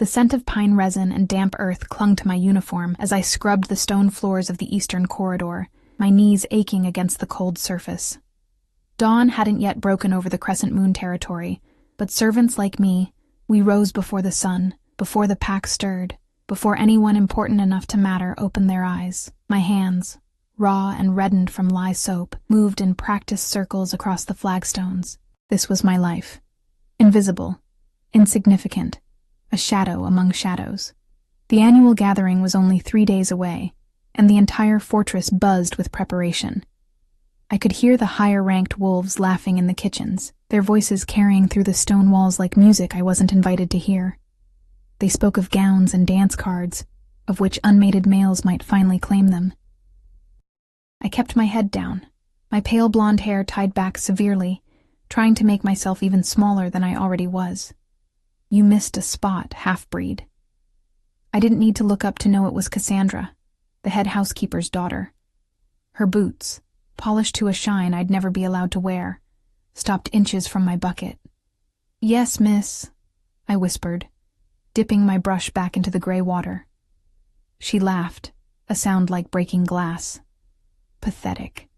The scent of pine resin and damp earth clung to my uniform as I scrubbed the stone floors of the eastern corridor, my knees aching against the cold surface. Dawn hadn't yet broken over the crescent moon territory, but servants like me, we rose before the sun, before the pack stirred, before anyone important enough to matter opened their eyes. My hands, raw and reddened from lye soap, moved in practiced circles across the flagstones. This was my life. Invisible, insignificant, a shadow among shadows. The annual gathering was only 3 days away, and the entire fortress buzzed with preparation. I could hear the higher-ranked wolves laughing in the kitchens, their voices carrying through the stone walls like music I wasn't invited to hear. They spoke of gowns and dance cards, of which unmated males might finally claim them. I kept my head down, my pale blonde hair tied back severely, trying to make myself even smaller than I already was. You missed a spot, half-breed. I didn't need to look up to know it was Cassandra, the head housekeeper's daughter. Her boots, polished to a shine I'd never be allowed to wear, stopped inches from my bucket. "Yes, miss," I whispered, dipping my brush back into the gray water. She laughed, a sound like breaking glass. Pathetic.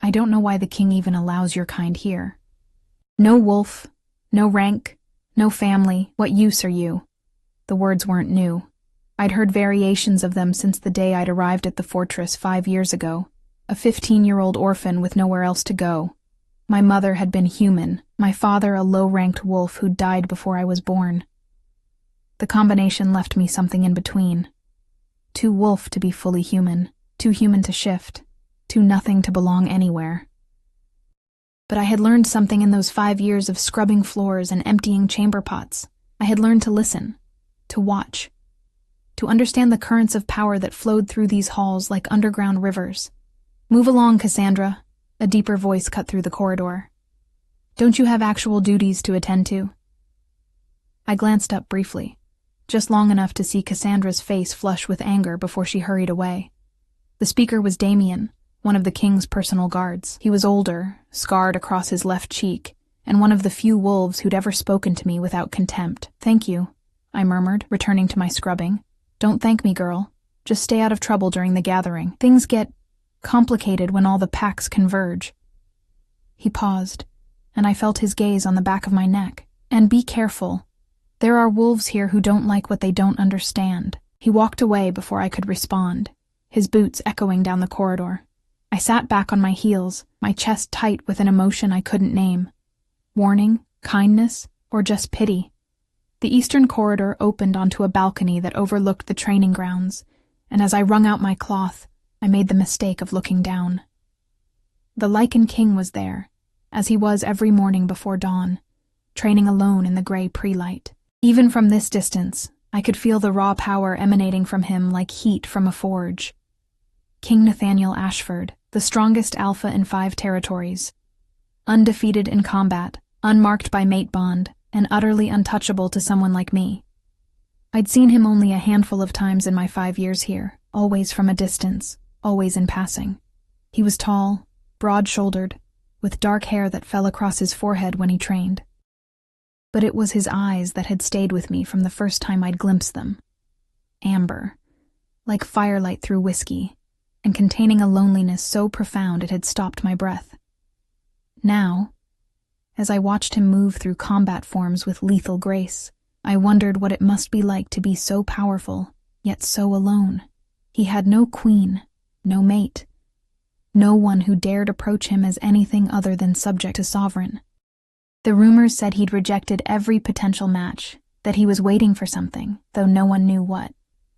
I don't know why the king even allows your kind here. No wolf, no rank, no family, what use are you? The words weren't new. I'd heard variations of them since the day I'd arrived at the fortress 5 years ago, a 15-year-old orphan with nowhere else to go. My mother had been human, my father a low-ranked wolf who'd died before I was born. The combination left me something in between. Too wolf to be fully human, too human to shift, too nothing to belong anywhere. But I had learned something in those 5 years of scrubbing floors and emptying chamber pots. I had learned to listen, to watch, to understand the currents of power that flowed through these halls like underground rivers. "Move along, Cassandra," a deeper voice cut through the corridor. "Don't you have actual duties to attend to?" I glanced up briefly, just long enough to see Cassandra's face flush with anger before she hurried away. The speaker was Damien, one of the king's personal guards. He was older, scarred across his left cheek, and one of the few wolves who'd ever spoken to me without contempt. "Thank you," I murmured, returning to my scrubbing. "Don't thank me, girl. Just stay out of trouble during the gathering. Things get complicated when all the packs converge." He paused, and I felt his gaze on the back of my neck. "And be careful. There are wolves here who don't like what they don't understand." He walked away before I could respond, his boots echoing down the corridor. I sat back on my heels, my chest tight with an emotion I couldn't name. Warning, kindness, or just pity. The eastern corridor opened onto a balcony that overlooked the training grounds, and as I wrung out my cloth, I made the mistake of looking down. The Lycan king was there, as he was every morning before dawn, training alone in the gray pre-light. Even from this distance, I could feel the raw power emanating from him like heat from a forge. King Nathaniel Ashford, the strongest alpha in 5 territories. Undefeated in combat, unmarked by mate bond, and utterly untouchable to someone like me. I'd seen him only a handful of times in my 5 years here, always from a distance, always in passing. He was tall, broad-shouldered, with dark hair that fell across his forehead when he trained. But it was his eyes that had stayed with me from the first time I'd glimpsed them. Amber, like firelight through whiskey, and containing a loneliness so profound it had stopped my breath. Now, as I watched him move through combat forms with lethal grace, I wondered what it must be like to be so powerful, yet so alone. He had no queen, no mate, no one who dared approach him as anything other than subject to sovereign. The rumors said he'd rejected every potential match, that he was waiting for something, though no one knew what.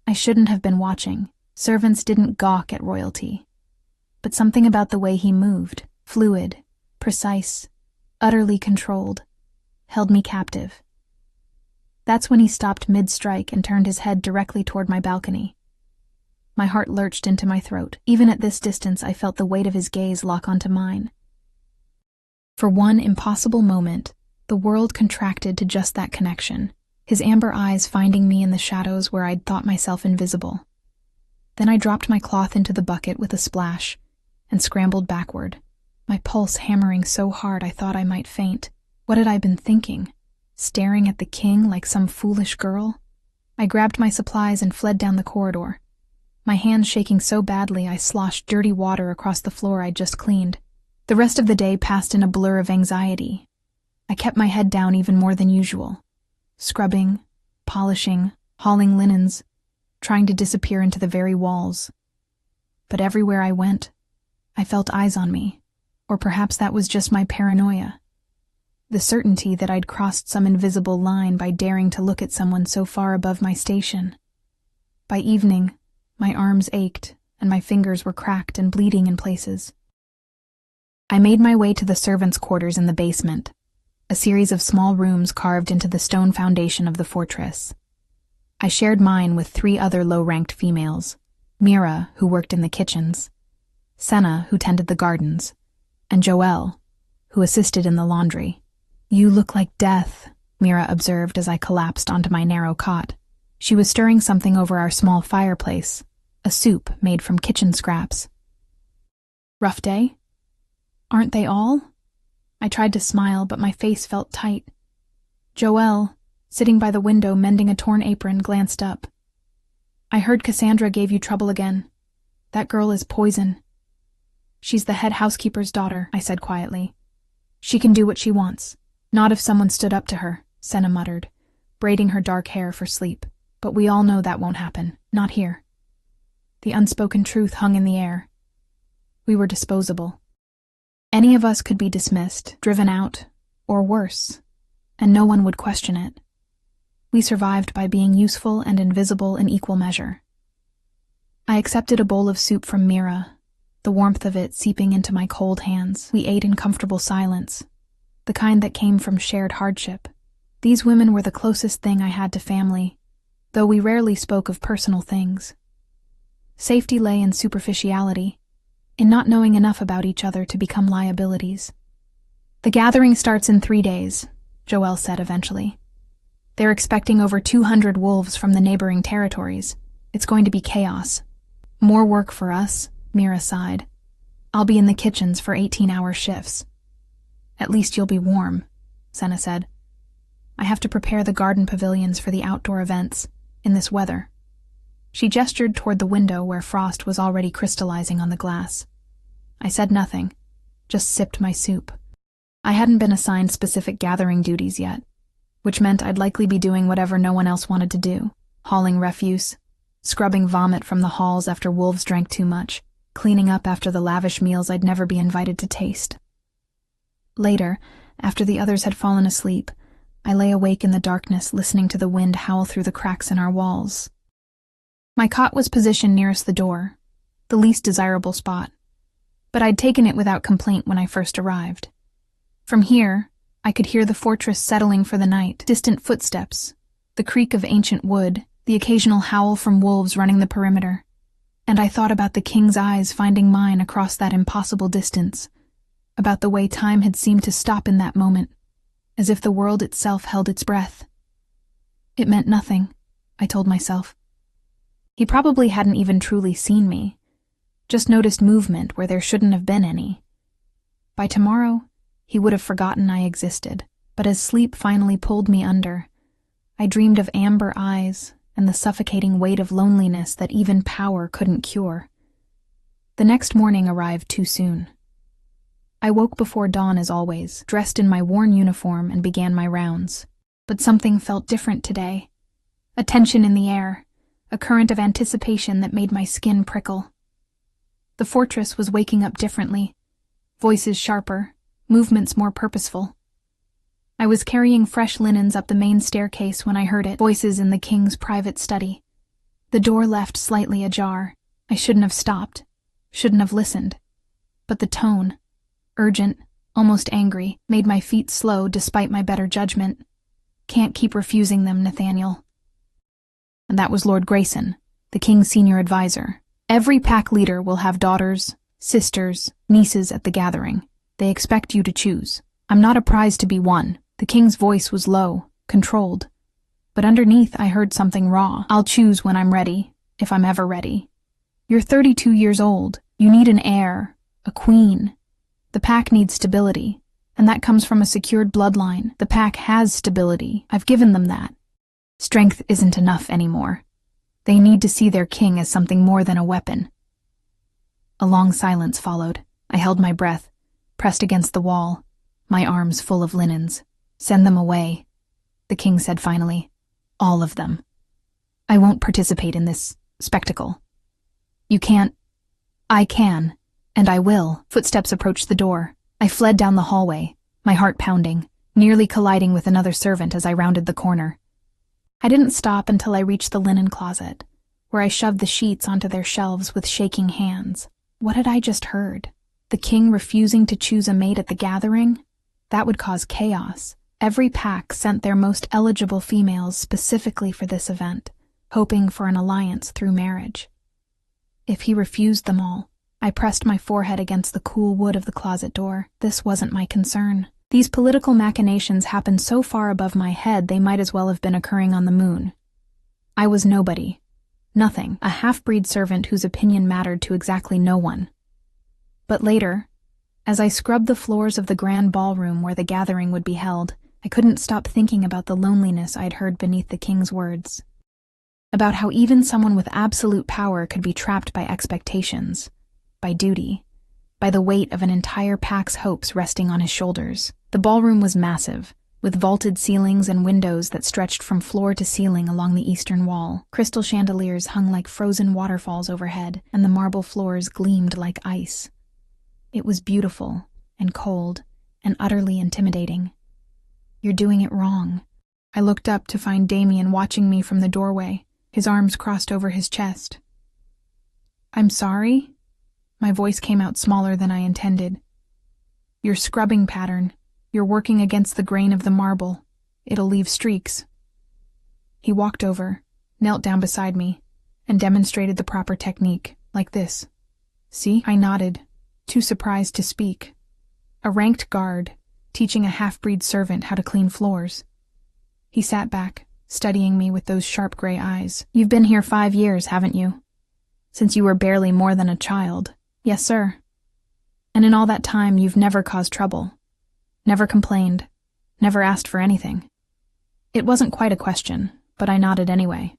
I shouldn't have been watching. Servants didn't gawk at royalty. But something about the way he moved, fluid, precise, utterly controlled, held me captive. That's when he stopped mid-strike and turned his head directly toward my balcony. My heart lurched into my throat. Even at this distance, I felt the weight of his gaze lock onto mine. For one impossible moment, the world contracted to just that connection, his amber eyes finding me in the shadows where I'd thought myself invisible. Then I dropped my cloth into the bucket with a splash and scrambled backward, my pulse hammering so hard I thought I might faint. What had I been thinking? Staring at the king like some foolish girl? I grabbed my supplies and fled down the corridor. My hands shaking so badly I sloshed dirty water across the floor I'd just cleaned. The rest of the day passed in a blur of anxiety. I kept my head down even more than usual, scrubbing, polishing, hauling linens, trying to disappear into the very walls. But everywhere I went, I felt eyes on me, or perhaps that was just my paranoia. The certainty that I'd crossed some invisible line by daring to look at someone so far above my station. By evening, my arms ached, and my fingers were cracked and bleeding in places. I made my way to the servants' quarters in the basement, a series of small rooms carved into the stone foundation of the fortress. I shared mine with 3 other low-ranked females, Mira, who worked in the kitchens, Senna, who tended the gardens, and Joelle, who assisted in the laundry. "You look like death," Mira observed as I collapsed onto my narrow cot. She was stirring something over our small fireplace, a soup made from kitchen scraps. "Rough day? Aren't they all?" I tried to smile, but my face felt tight. Joelle, sitting by the window mending a torn apron, glanced up. "I heard Cassandra gave you trouble again. That girl is poison." "She's the head housekeeper's daughter," I said quietly. "She can do what she wants." "Not if someone stood up to her," Senna muttered, braiding her dark hair for sleep. "But we all know that won't happen. Not here." The unspoken truth hung in the air. We were disposable. Any of us could be dismissed, driven out, or worse, and no one would question it. We survived by being useful and invisible in equal measure. I accepted a bowl of soup from Mira, the warmth of it seeping into my cold hands. We ate in comfortable silence, the kind that came from shared hardship. These women were the closest thing I had to family, though we rarely spoke of personal things. Safety lay in superficiality, in not knowing enough about each other to become liabilities. "The gathering starts in 3 days," Joelle said eventually. "They're expecting over 200 wolves from the neighboring territories. It's going to be chaos." "More work for us," Mira sighed. "I'll be in the kitchens for 18-hour shifts." "At least you'll be warm," Senna said. "I have to prepare the garden pavilions for the outdoor events, in this weather." She gestured toward the window where frost was already crystallizing on the glass. I said nothing, just sipped my soup. I hadn't been assigned specific gathering duties yet, which meant I'd likely be doing whatever no one else wanted to do, hauling refuse, scrubbing vomit from the halls after wolves drank too much, cleaning up after the lavish meals I'd never be invited to taste. Later, after the others had fallen asleep, I lay awake in the darkness listening to the wind howl through the cracks in our walls. My cot was positioned nearest the door, the least desirable spot, but I'd taken it without complaint when I first arrived. From here, I could hear the fortress settling for the night, distant footsteps, the creak of ancient wood, the occasional howl from wolves running the perimeter, and I thought about the king's eyes finding mine across that impossible distance, about the way time had seemed to stop in that moment, as if the world itself held its breath. It meant nothing, I told myself. He probably hadn't even truly seen me, just noticed movement where there shouldn't have been any. By tomorrow, he would have forgotten I existed, but as sleep finally pulled me under, I dreamed of amber eyes and the suffocating weight of loneliness that even power couldn't cure. The next morning arrived too soon. I woke before dawn as always, dressed in my worn uniform, and began my rounds. But something felt different today. A tension in the air, a current of anticipation that made my skin prickle. The fortress was waking up differently, voices sharper, movements more purposeful. I was carrying fresh linens up the main staircase when I heard it, voices in the king's private study. The door left slightly ajar. I shouldn't have stopped, shouldn't have listened. But the tone, urgent, almost angry, made my feet slow despite my better judgment. "Can't keep refusing them, Nathaniel." And that was Lord Grayson, the king's senior advisor. "Every pack leader will have daughters, sisters, nieces at the gathering. They expect you to choose. I'm not a prize to be won." The king's voice was low, controlled. But underneath I heard something raw. "I'll choose when I'm ready, if I'm ever ready. You're 32 years old. You need an heir, a queen. The pack needs stability, and that comes from a secured bloodline. The pack has stability. I've given them that. Strength isn't enough anymore. They need to see their king as something more than a weapon. A long silence followed. I held my breath, pressed against the wall, my arms full of linens. Send them away, the king said finally. All of them. I won't participate in this spectacle. You can't. I can, and I will. Footsteps approached the door. I fled down the hallway, my heart pounding, nearly colliding with another servant as I rounded the corner. I didn't stop until I reached the linen closet, where I shoved the sheets onto their shelves with shaking hands. What had I just heard? The king refusing to choose a mate at the gathering? That would cause chaos. Every pack sent their most eligible females specifically for this event, hoping for an alliance through marriage. If he refused them all, I pressed my forehead against the cool wood of the closet door. This wasn't my concern. These political machinations happened so far above my head they might as well have been occurring on the moon. I was nobody. Nothing. A half-breed servant whose opinion mattered to exactly no one. But later, as I scrubbed the floors of the grand ballroom where the gathering would be held, I couldn't stop thinking about the loneliness I'd heard beneath the king's words. About how even someone with absolute power could be trapped by expectations, by duty, by the weight of an entire pack's hopes resting on his shoulders. The ballroom was massive, with vaulted ceilings and windows that stretched from floor to ceiling along the eastern wall. Crystal chandeliers hung like frozen waterfalls overhead, and the marble floors gleamed like ice. It was beautiful and cold and utterly intimidating. You're doing it wrong. I looked up to find Damien watching me from the doorway, his arms crossed over his chest. I'm sorry? My voice came out smaller than I intended. Your scrubbing pattern. You're working against the grain of the marble. It'll leave streaks. He walked over, knelt down beside me, and demonstrated the proper technique, like this. See? I nodded, too surprised to speak. A ranked guard, teaching a half-breed servant how to clean floors. He sat back, studying me with those sharp gray eyes. You've been here 5 years, haven't you? Since you were barely more than a child. Yes, sir. And in all that time, you've never caused trouble. Never complained. Never asked for anything. It wasn't quite a question, but I nodded anyway.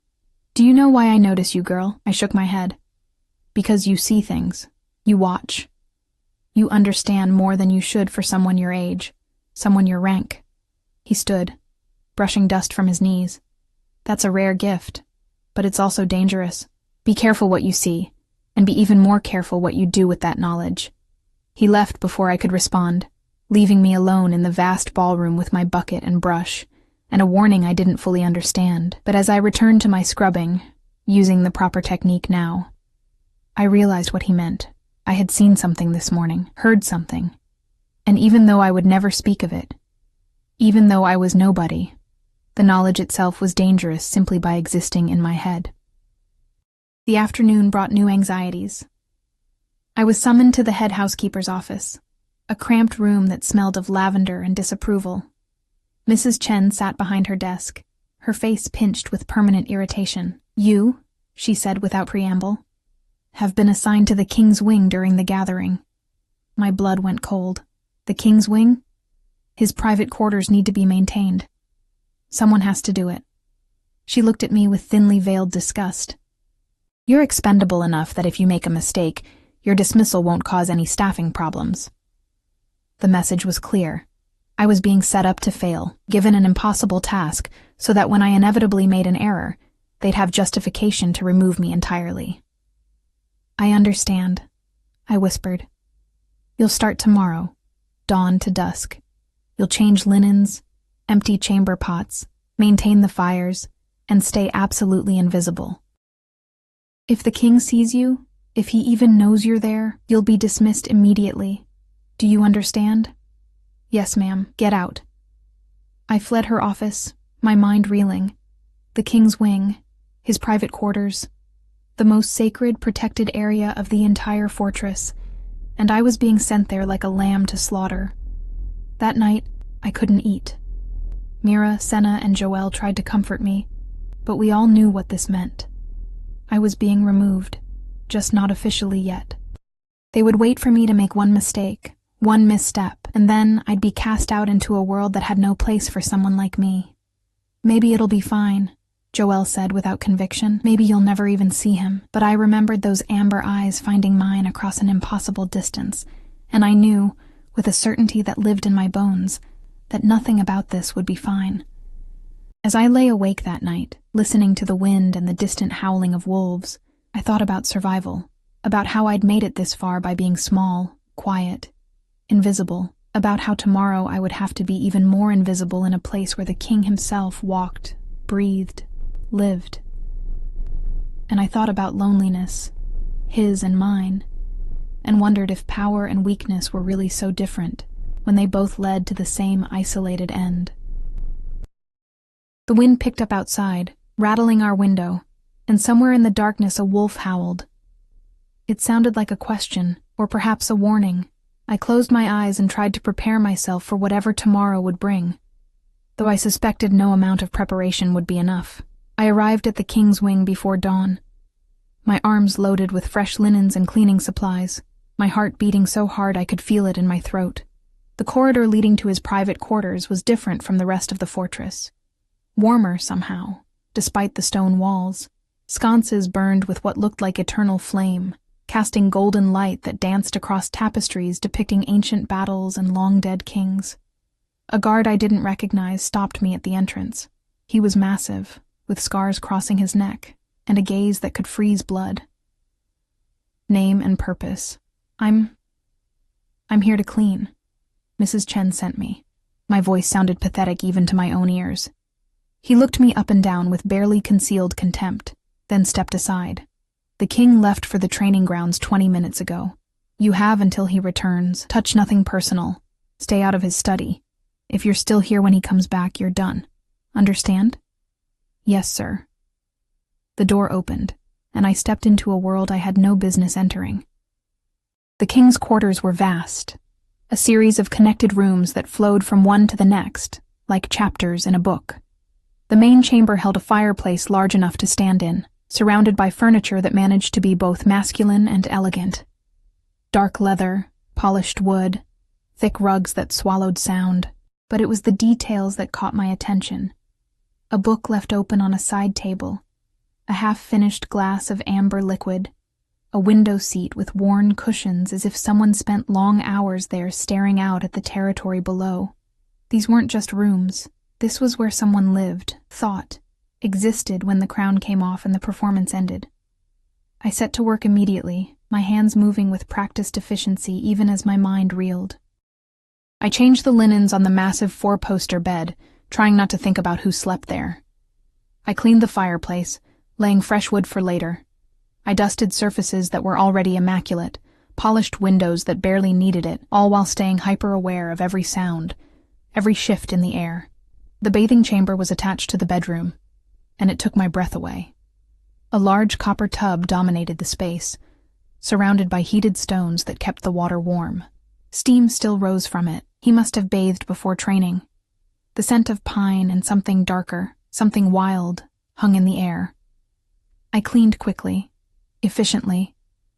Do you know why I notice you, girl? I shook my head. Because you see things. You watch. You understand more than you should for someone your age, someone your rank. He stood, brushing dust from his knees. That's a rare gift, but it's also dangerous. Be careful what you see, and be even more careful what you do with that knowledge. He left before I could respond, leaving me alone in the vast ballroom with my bucket and brush, and a warning I didn't fully understand. But as I returned to my scrubbing, using the proper technique now, I realized what he meant. I had seen something this morning, heard something, and even though I would never speak of it, even though I was nobody, the knowledge itself was dangerous simply by existing in my head. The afternoon brought new anxieties. I was summoned to the head housekeeper's office, a cramped room that smelled of lavender and disapproval. Mrs. Chen sat behind her desk, her face pinched with permanent irritation. You, she said without preamble, have been assigned to the King's Wing during the gathering. My blood went cold. The King's Wing? His private quarters need to be maintained. Someone has to do it. She looked at me with thinly veiled disgust. You're expendable enough that if you make a mistake, your dismissal won't cause any staffing problems. The message was clear. I was being set up to fail, given an impossible task, so that when I inevitably made an error, they'd have justification to remove me entirely. I understand, I whispered. You'll start tomorrow, dawn to dusk. You'll change linens, empty chamber pots, maintain the fires, and stay absolutely invisible. If the king sees you, if he even knows you're there, you'll be dismissed immediately. Do you understand? Yes, ma'am. Get out. I fled her office, my mind reeling. The King's Wing, his private quarters, the most sacred, protected area of the entire fortress, and I was being sent there like a lamb to slaughter. That night, I couldn't eat. Mira, Senna, and Joelle tried to comfort me, but we all knew what this meant. I was being removed, just not officially yet. They would wait for me to make one mistake, one misstep, and then I'd be cast out into a world that had no place for someone like me. Maybe it'll be fine, Joelle said without conviction. Maybe you'll never even see him. But I remembered those amber eyes finding mine across an impossible distance, and I knew, with a certainty that lived in my bones, that nothing about this would be fine. As I lay awake that night, listening to the wind and the distant howling of wolves, I thought about survival, about how I'd made it this far by being small, quiet, invisible, about how tomorrow I would have to be even more invisible in a place where the king himself walked, breathed, lived. And I thought about loneliness, his and mine, and wondered if power and weakness were really so different when they both led to the same isolated end. The wind picked up outside, rattling our window, and somewhere in the darkness a wolf howled. It sounded like a question, or perhaps a warning. I closed my eyes and tried to prepare myself for whatever tomorrow would bring, though I suspected no amount of preparation would be enough. I arrived at the King's Wing before dawn, my arms loaded with fresh linens and cleaning supplies, my heart beating so hard I could feel it in my throat. The corridor leading to his private quarters was different from the rest of the fortress. Warmer, somehow, despite the stone walls. Sconces burned with what looked like eternal flame, casting golden light that danced across tapestries depicting ancient battles and long-dead kings. A guard I didn't recognize stopped me at the entrance. He was massive, with scars crossing his neck, and a gaze that could freeze blood. Name and purpose. I'm here to clean. Mrs. Chen sent me. My voice sounded pathetic even to my own ears. He looked me up and down with barely concealed contempt, then stepped aside. The king left for the training grounds 20 minutes ago. You have until he returns. Touch nothing personal. Stay out of his study. If you're still here when he comes back, you're done. Understand? Yes, sir. The door opened, and I stepped into a world I had no business entering. The king's quarters were vast, a series of connected rooms that flowed from one to the next, like chapters in a book. The main chamber held a fireplace large enough to stand in, surrounded by furniture that managed to be both masculine and elegant. Dark leather, polished wood, thick rugs that swallowed sound, but it was the details that caught my attention. A book left open on a side table, a half-finished glass of amber liquid, a window seat with worn cushions as if someone spent long hours there staring out at the territory below. These weren't just rooms. This was where someone lived, thought, existed when the crown came off and the performance ended. I set to work immediately, my hands moving with practiced efficiency even as my mind reeled. I changed the linens on the massive four-poster bed, trying not to think about who slept there. I cleaned the fireplace, laying fresh wood for later. I dusted surfaces that were already immaculate, polished windows that barely needed it, all while staying hyper-aware of every sound, every shift in the air. The bathing chamber was attached to the bedroom, and it took my breath away. A large copper tub dominated the space, surrounded by heated stones that kept the water warm. Steam still rose from it. He must have bathed before training. The scent of pine and something darker, something wild, hung in the air. I cleaned quickly, efficiently,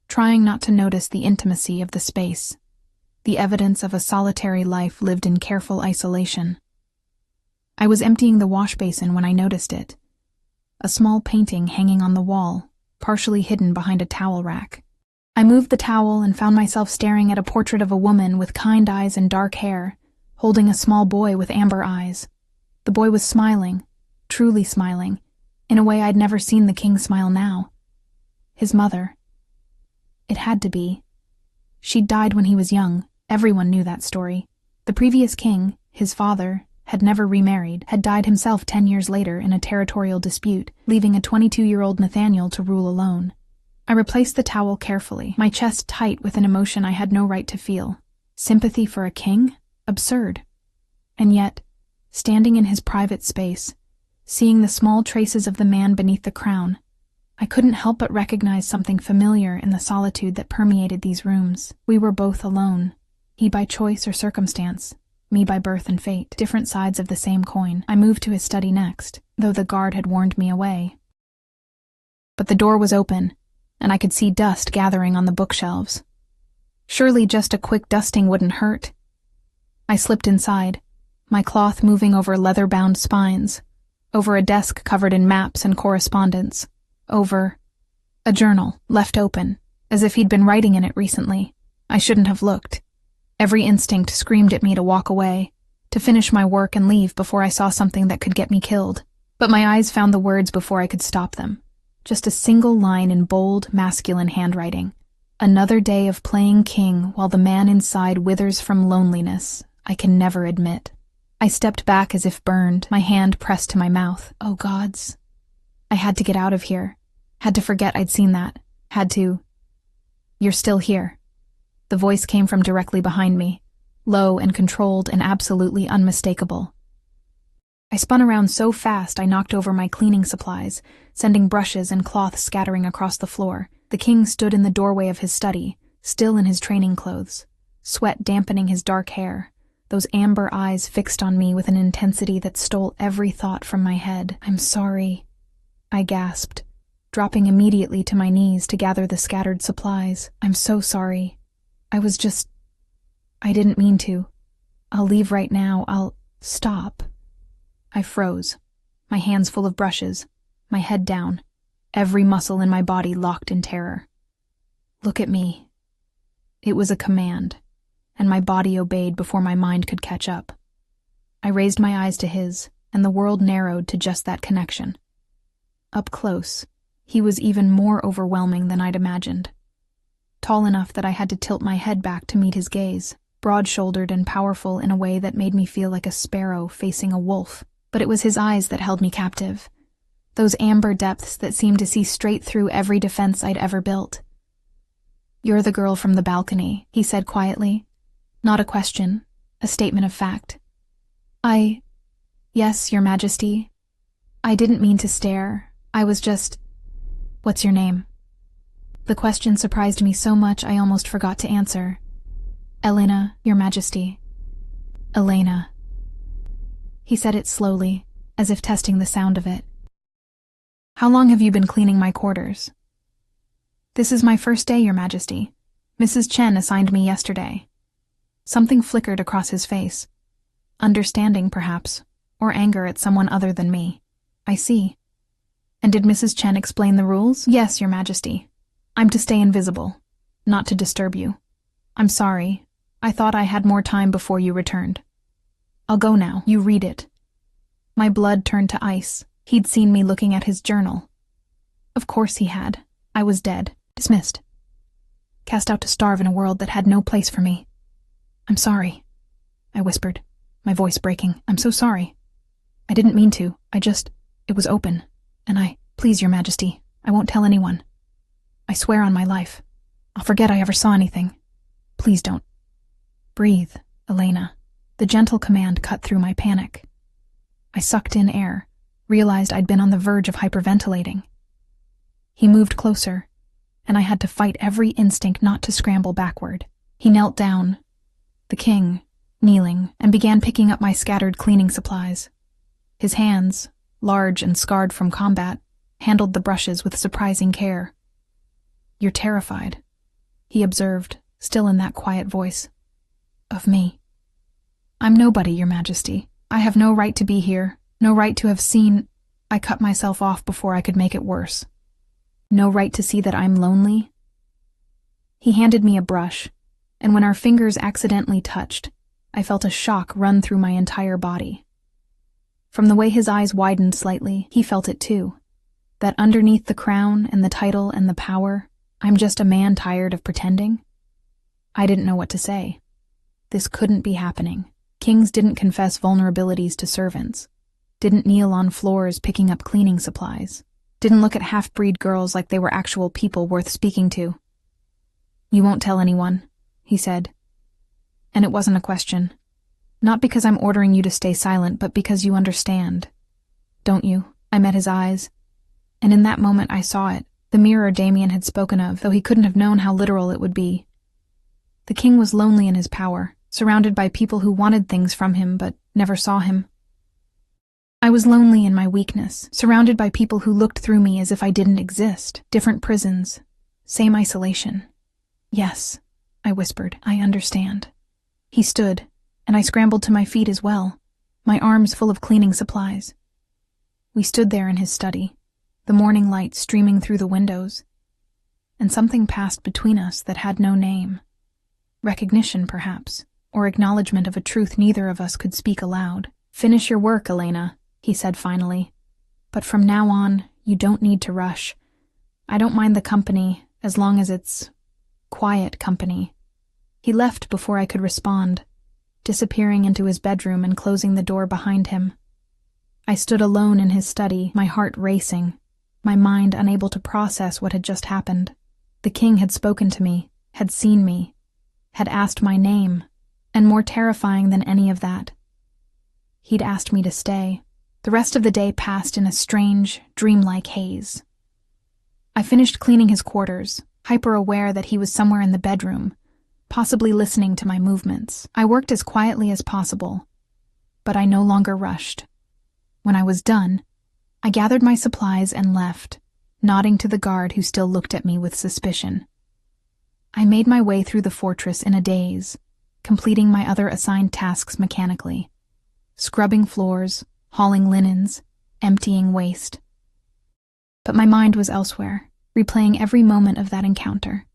trying not to notice the intimacy of the space, the evidence of a solitary life lived in careful isolation. I was emptying the wash basin when I noticed it. A small painting hanging on the wall, partially hidden behind a towel rack. I moved the towel and found myself staring at a portrait of a woman with kind eyes and dark hair, holding a small boy with amber eyes. The boy was smiling, truly smiling, in a way I'd never seen the king smile now. His mother. It had to be. She'd died when he was young. Everyone knew that story. The previous king, his father, had never remarried, had died himself 10 years later in a territorial dispute, leaving a 22-year-old Nathaniel to rule alone. I replaced the towel carefully, my chest tight with an emotion I had no right to feel. Sympathy for a king? Absurd. And yet, standing in his private space, seeing the small traces of the man beneath the crown, I couldn't help but recognize something familiar in the solitude that permeated these rooms. We were both alone, he by choice or circumstance, me by birth and fate, different sides of the same coin. I moved to his study next, though the guard had warned me away. But the door was open, and I could see dust gathering on the bookshelves. Surely just a quick dusting wouldn't hurt. I slipped inside, my cloth moving over leather-bound spines, over a desk covered in maps and correspondence, over a journal left open, as if he'd been writing in it recently. I shouldn't have looked. Every instinct screamed at me to walk away, to finish my work and leave before I saw something that could get me killed. But my eyes found the words before I could stop them. Just a single line in bold, masculine handwriting. Another day of playing king while the man inside withers from loneliness I can never admit. I stepped back as if burned, my hand pressed to my mouth. Oh gods. I had to get out of here. Had to forget I'd seen that. Had to... You're still here. The voice came from directly behind me, low and controlled and absolutely unmistakable. I spun around so fast I knocked over my cleaning supplies, sending brushes and cloth scattering across the floor. The king stood in the doorway of his study, still in his training clothes, sweat dampening his dark hair, those amber eyes fixed on me with an intensity that stole every thought from my head. I'm sorry, I gasped, dropping immediately to my knees to gather the scattered supplies. I'm so sorry. I didn't mean to. I'll leave right now. I'll stop. I froze, my hands full of brushes, my head down, every muscle in my body locked in terror. Look at me. It was a command, and my body obeyed before my mind could catch up. I raised my eyes to his, and the world narrowed to just that connection. Up close, he was even more overwhelming than I'd imagined. Tall enough that I had to tilt my head back to meet his gaze, broad-shouldered and powerful in a way that made me feel like a sparrow facing a wolf. But it was his eyes that held me captive. Those amber depths that seemed to see straight through every defense I'd ever built. You're the girl from the balcony, he said quietly. Not a question, a statement of fact. Yes, Your Majesty. I didn't mean to stare. I was just... What's your name? The question surprised me so much I almost forgot to answer. Elena, Your Majesty. Elena. He said it slowly, as if testing the sound of it. How long have you been cleaning my quarters? This is my first day, Your Majesty. Mrs. Chen assigned me yesterday. Something flickered across his face. Understanding, perhaps, or anger at someone other than me. I see. And did Mrs. Chen explain the rules? Yes, Your Majesty. I'm to stay invisible, not to disturb you. I'm sorry. I thought I had more time before you returned. I'll go now. You read it. My blood turned to ice. He'd seen me looking at his journal. Of course he had. I was dead. Dismissed. Cast out to starve in a world that had no place for me. I'm sorry, I whispered, my voice breaking. I'm so sorry. I didn't mean to. It was open. And please, Your Majesty, I won't tell anyone. I swear on my life. I'll forget I ever saw anything. Please don't. Breathe, Elena. The gentle command cut through my panic. I sucked in air, realized I'd been on the verge of hyperventilating. He moved closer, and I had to fight every instinct not to scramble backward. He knelt down, the king, kneeling, and began picking up my scattered cleaning supplies. His hands, large and scarred from combat, handled the brushes with surprising care. You're terrified, he observed, still in that quiet voice. Of me. I'm nobody, Your Majesty. I have no right to be here, no right to have seen... I cut myself off before I could make it worse. No right to see that I'm lonely. He handed me a brush, and when our fingers accidentally touched, I felt a shock run through my entire body. From the way his eyes widened slightly, he felt it too. That underneath the crown and the title and the power, I'm just a man tired of pretending. I didn't know what to say. This couldn't be happening. Kings didn't confess vulnerabilities to servants, didn't kneel on floors picking up cleaning supplies, didn't look at half-breed girls like they were actual people worth speaking to. You won't tell anyone, he said. And it wasn't a question. Not because I'm ordering you to stay silent, but because you understand. Don't you? I met his eyes. And in that moment I saw it, the mirror Damien had spoken of, though he couldn't have known how literal it would be. The king was lonely in his power, surrounded by people who wanted things from him but never saw him. I was lonely in my weakness, surrounded by people who looked through me as if I didn't exist. Different prisons, same isolation. Yes, I whispered, I understand. He stood, and I scrambled to my feet as well, my arms full of cleaning supplies. We stood there in his study, the morning light streaming through the windows, and something passed between us that had no name. Recognition, perhaps, or acknowledgement of a truth neither of us could speak aloud. "Finish your work, Elena," he said finally. "But from now on, you don't need to rush. I don't mind the company, as long as it's quiet company." He left before I could respond, disappearing into his bedroom and closing the door behind him. I stood alone in his study, my heart racing, my mind unable to process what had just happened. The king had spoken to me, had seen me, had asked my name, and more terrifying than any of that, he'd asked me to stay. The rest of the day passed in a strange, dreamlike haze. I finished cleaning his quarters, hyper-aware that he was somewhere in the bedroom, possibly listening to my movements. I worked as quietly as possible, but I no longer rushed. When I was done, I gathered my supplies and left, nodding to the guard who still looked at me with suspicion. I made my way through the fortress in a daze, completing my other assigned tasks mechanically. Scrubbing floors, hauling linens, emptying waste. But my mind was elsewhere, replaying every moment of that encounter.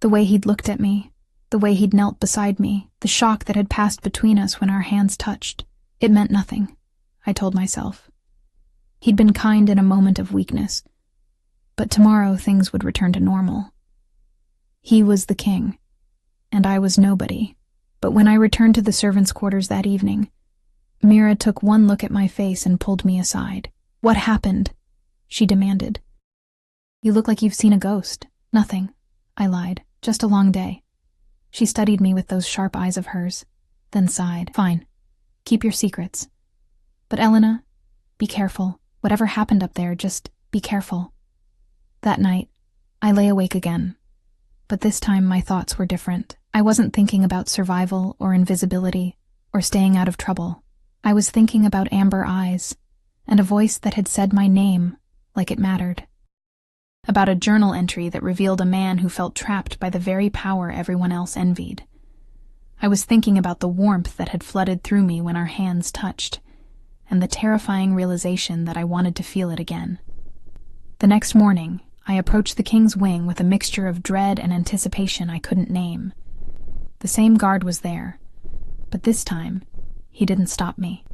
The way he'd looked at me, the way he'd knelt beside me, the shock that had passed between us when our hands touched. It meant nothing, I told myself. He'd been kind in a moment of weakness, but tomorrow things would return to normal. He was the king, and I was nobody. But when I returned to the servants' quarters that evening, Mira took one look at my face and pulled me aside. "What happened?" she demanded. "You look like you've seen a ghost." "Nothing," I lied. "Just a long day." She studied me with those sharp eyes of hers, then sighed. "Fine. Keep your secrets. But Elena, be careful. Whatever happened up there, just be careful." That night, I lay awake again. But this time my thoughts were different. I wasn't thinking about survival or invisibility or staying out of trouble. I was thinking about amber eyes and a voice that had said my name like it mattered. About a journal entry that revealed a man who felt trapped by the very power everyone else envied. I was thinking about the warmth that had flooded through me when our hands touched, and the terrifying realization that I wanted to feel it again. The next morning, I approached the king's wing with a mixture of dread and anticipation I couldn't name. The same guard was there, but this time, he didn't stop me.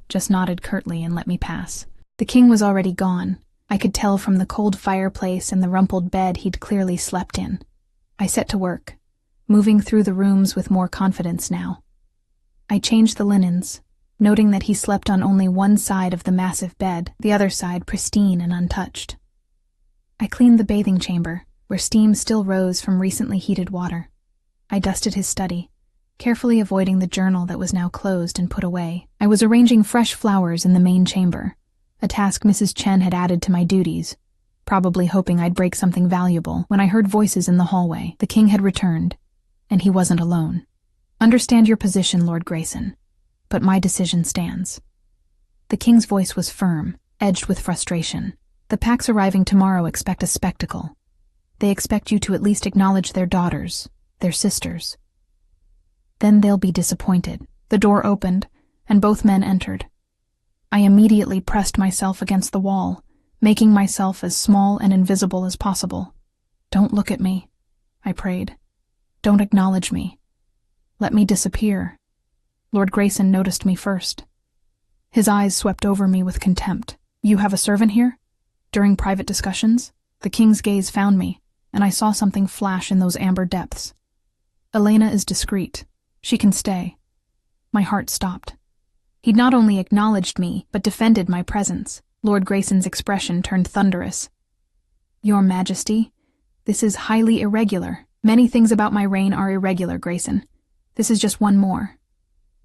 Just nodded curtly and let me pass. The king was already gone. I could tell from the cold fireplace and the rumpled bed he'd clearly slept in. I set to work, moving through the rooms with more confidence now. I changed the linens, noting that he slept on only one side of the massive bed, the other side pristine and untouched. I cleaned the bathing chamber, where steam still rose from recently heated water. I dusted his study, carefully avoiding the journal that was now closed and put away. I was arranging fresh flowers in the main chamber, a task Mrs. Chen had added to my duties, probably hoping I'd break something valuable, when I heard voices in the hallway. The king had returned, and he wasn't alone. "Understand your position, Lord Grayson, but my decision stands." The king's voice was firm, edged with frustration. "The packs arriving tomorrow expect a spectacle. They expect you to at least acknowledge their daughters, their sisters. Then they'll be disappointed." The door opened, and both men entered. I immediately pressed myself against the wall, making myself as small and invisible as possible. "Don't look at me," I prayed. "Don't acknowledge me. Let me disappear." Lord Grayson noticed me first. His eyes swept over me with contempt. "You have a servant here?" During private discussions, the king's gaze found me, and I saw something flash in those amber depths. "Elena is discreet. She can stay." My heart stopped. He'd not only acknowledged me, but defended my presence. Lord Grayson's expression turned thunderous. "Your Majesty, this is highly irregular. Many things about my reign are irregular, Grayson. This is just one more."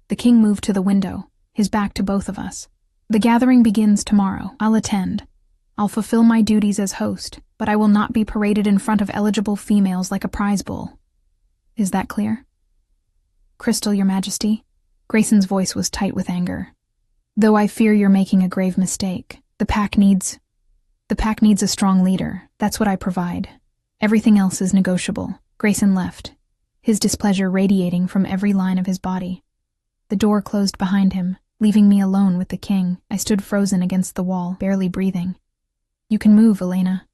The king moved to the window, his back to both of us. "The gathering begins tomorrow. I'll attend. I'll fulfill my duties as host, but I will not be paraded in front of eligible females like a prize bull. Is that clear?" "Crystal, Your Majesty." Grayson's voice was tight with anger. "Though I fear you're making a grave mistake. The pack needs a strong leader. That's what I provide. Everything else is negotiable." Grayson left, his displeasure radiating from every line of his body. The door closed behind him, leaving me alone with the king. I stood frozen against the wall, barely breathing. "You can move, Elena,"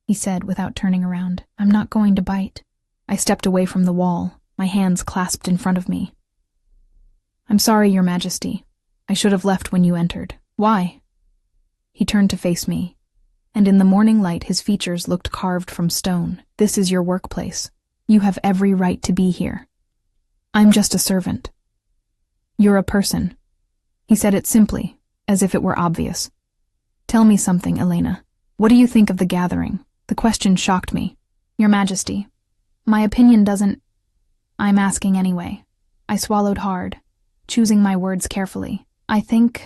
he said without turning around. "I'm not going to bite." I stepped away from the wall, my hands clasped in front of me. "I'm sorry, Your Majesty. I should have left when you entered." "Why?" He turned to face me, and in the morning light his features looked carved from stone. "This is your workplace. You have every right to be here. I'm just a servant. You're a person." He said it simply, as if it were obvious. "Tell me something, Elena. What do you think of the gathering?" The question shocked me. "Your Majesty, my opinion doesn't—" "I'm asking anyway." I swallowed hard, choosing my words carefully. I think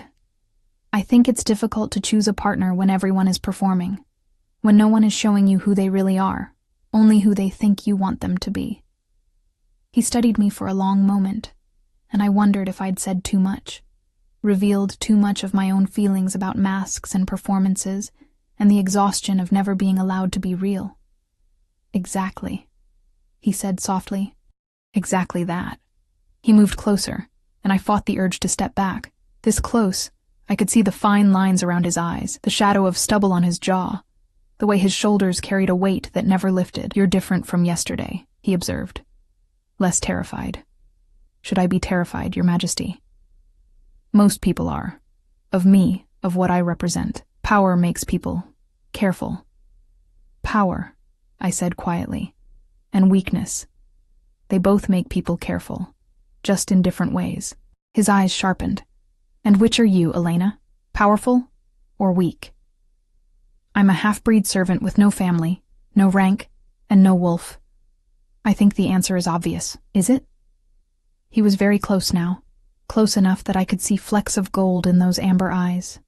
it's difficult to choose a partner when everyone is performing, when no one is showing you who they really are, only who they think you want them to be." He studied me for a long moment, and I wondered if I'd said too much, revealed too much of my own feelings about masks and performances, and the exhaustion of never being allowed to be real. "Exactly," he said softly. "Exactly that." He moved closer, and I fought the urge to step back. This close, I could see the fine lines around his eyes, the shadow of stubble on his jaw, the way his shoulders carried a weight that never lifted. "You're different from yesterday," he observed. "Less terrified." "Should I be terrified, Your Majesty?" "Most people are. Of me, of what I represent. Power makes people careful." "Power," I said quietly, "and weakness. They both make people careful, just in different ways." His eyes sharpened. "And which are you, Elena? Powerful or weak?" "I'm a half-breed servant with no family, no rank, and no wolf." "I think the answer is obvious. Is it?" He was very close now, close enough that I could see flecks of gold in those amber eyes.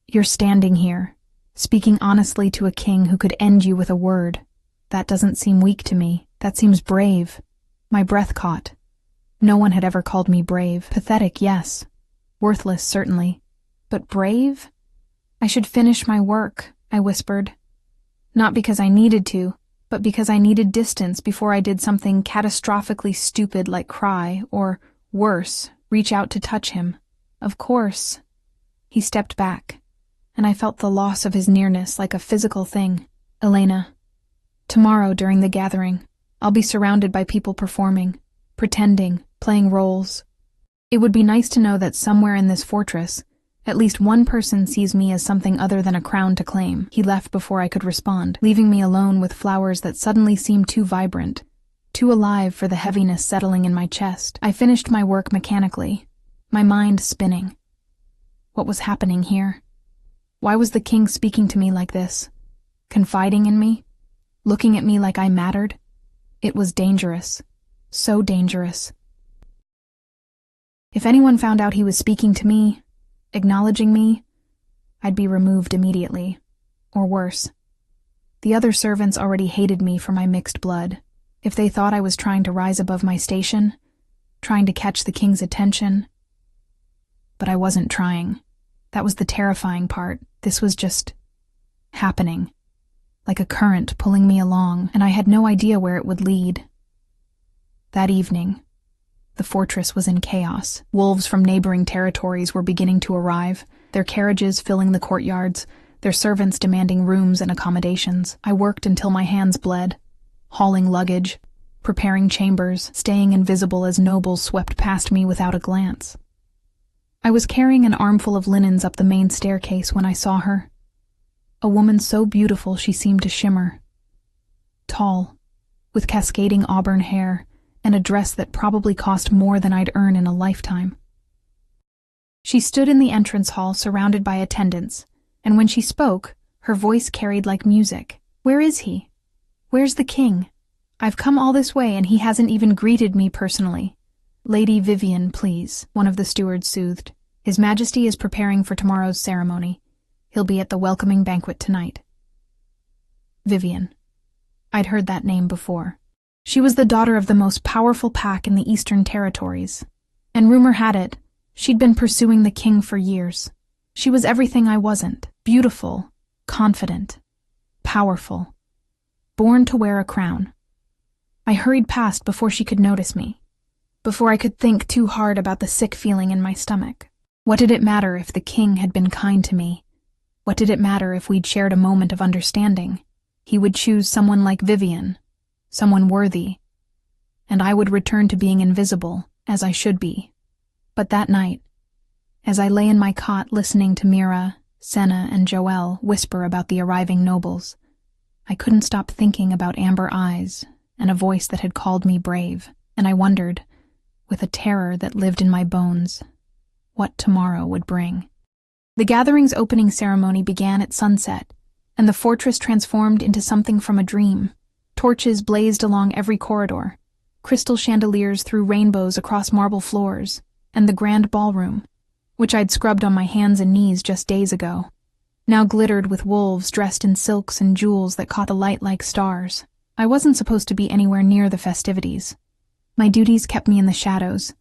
"You're standing here, speaking honestly to a king who could end you with a word. That doesn't seem weak to me. That seems brave." My breath caught. No one had ever called me brave. Pathetic, yes. Worthless, certainly. But brave? "I should finish my work," I whispered. Not because I needed to, but because I needed distance before I did something catastrophically stupid like cry, or, worse, reach out to touch him. "Of course." He stepped back, and I felt the loss of his nearness like a physical thing. "Elena, tomorrow during the gathering, I'll be surrounded by people performing, pretending, playing roles. It would be nice to know that somewhere in this fortress, at least one person sees me as something other than a crown to claim." He left before I could respond, leaving me alone with flowers that suddenly seemed too vibrant, too alive for the heaviness settling in my chest. I finished my work mechanically, my mind spinning. What was happening here? Why was the king speaking to me like this? Confiding in me? Looking at me like I mattered? It was dangerous. So dangerous. If anyone found out he was speaking to me, acknowledging me, I'd be removed immediately. Or worse. The other servants already hated me for my mixed blood. If they thought I was trying to rise above my station, trying to catch the king's attention. But I wasn't trying. That was the terrifying part. This was just happening. Like a current pulling me along, and I had no idea where it would lead. That evening, the fortress was in chaos. Wolves from neighboring territories were beginning to arrive, their carriages filling the courtyards, their servants demanding rooms and accommodations. I worked until my hands bled, hauling luggage, preparing chambers, staying invisible as nobles swept past me without a glance. I was carrying an armful of linens up the main staircase when I saw her. A woman so beautiful she seemed to shimmer. Tall, with cascading auburn hair, and a dress that probably cost more than I'd earn in a lifetime. She stood in the entrance hall surrounded by attendants, and when she spoke, her voice carried like music. "Where is he? Where's the king? I've come all this way and he hasn't even greeted me personally." "Lady Vivian, please," one of the stewards soothed. "His Majesty is preparing for tomorrow's ceremony. He'll be at the welcoming banquet tonight." Vivian. I'd heard that name before. She was the daughter of the most powerful pack in the Eastern Territories, and rumor had it, she'd been pursuing the king for years. She was everything I wasn't: beautiful, confident, powerful, born to wear a crown. I hurried past before she could notice me, before I could think too hard about the sick feeling in my stomach. What did it matter if the king had been kind to me? What did it matter if we'd shared a moment of understanding? He would choose someone like Vivian, someone worthy, and I would return to being invisible, as I should be. But that night, as I lay in my cot listening to Mira, Senna, and Joelle whisper about the arriving nobles, I couldn't stop thinking about amber eyes and a voice that had called me brave, and I wondered, with a terror that lived in my bones, what tomorrow would bring. The gathering's opening ceremony began at sunset, and the fortress transformed into something from a dream. Torches blazed along every corridor, crystal chandeliers threw rainbows across marble floors, and the grand ballroom, which I'd scrubbed on my hands and knees just days ago, now glittered with wolves dressed in silks and jewels that caught the light like stars. I wasn't supposed to be anywhere near the festivities. My duties kept me in the shadows,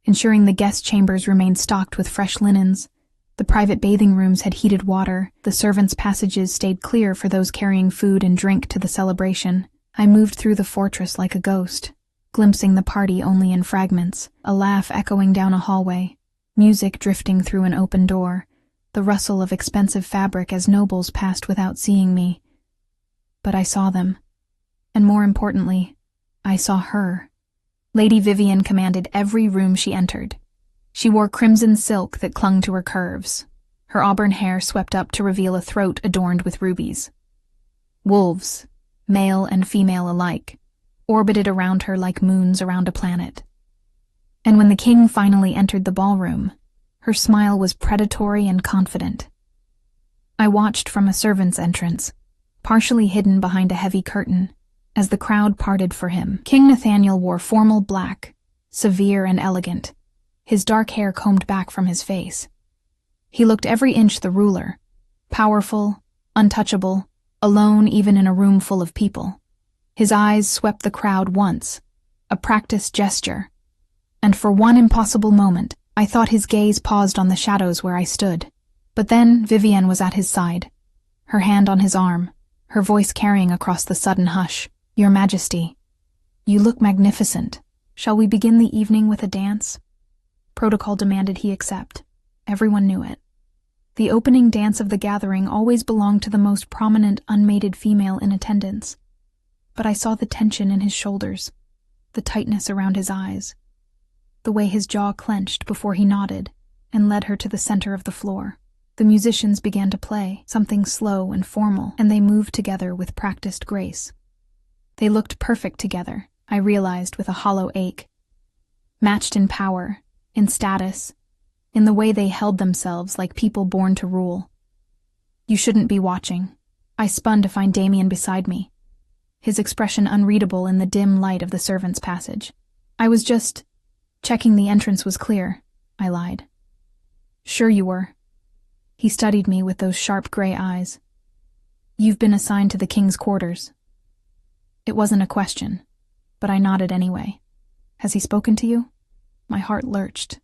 ensuring the guest chambers remained stocked with fresh linens. The private bathing rooms had heated water, the servants' passages stayed clear for those carrying food and drink to the celebration. I moved through the fortress like a ghost, glimpsing the party only in fragments, a laugh echoing down a hallway, music drifting through an open door, the rustle of expensive fabric as nobles passed without seeing me. But I saw them, and more importantly, I saw her. Lady Vivian commanded every room she entered. She wore crimson silk that clung to her curves, her auburn hair swept up to reveal a throat adorned with rubies. Wolves, male and female alike, orbited around her like moons around a planet. And when the king finally entered the ballroom, her smile was predatory and confident. I watched from a servant's entrance, partially hidden behind a heavy curtain, as the crowd parted for him. King Nathaniel wore formal black, severe and elegant, his dark hair combed back from his face. He looked every inch the ruler, powerful, untouchable, alone even in a room full of people. His eyes swept the crowd once, a practiced gesture, and for one impossible moment, I thought his gaze paused on the shadows where I stood. But then Vivienne was at his side, her hand on his arm, her voice carrying across the sudden hush. "Your Majesty, you look magnificent. Shall we begin the evening with a dance?" Protocol demanded he accept. Everyone knew it. The opening dance of the gathering always belonged to the most prominent unmated female in attendance. But I saw the tension in his shoulders, the tightness around his eyes, the way his jaw clenched before he nodded and led her to the center of the floor. The musicians began to play, something slow and formal, and they moved together with practiced grace. They looked perfect together, I realized with a hollow ache. Matched in power, in status, in the way they held themselves like people born to rule. "You shouldn't be watching." I spun to find Damien beside me, his expression unreadable in the dim light of the servants' passage. "I was just checking the entrance was clear," I lied. "Sure you were." He studied me with those sharp gray eyes. "You've been assigned to the king's quarters." It wasn't a question, but I nodded anyway. "Has he spoken to you?" My heart lurched.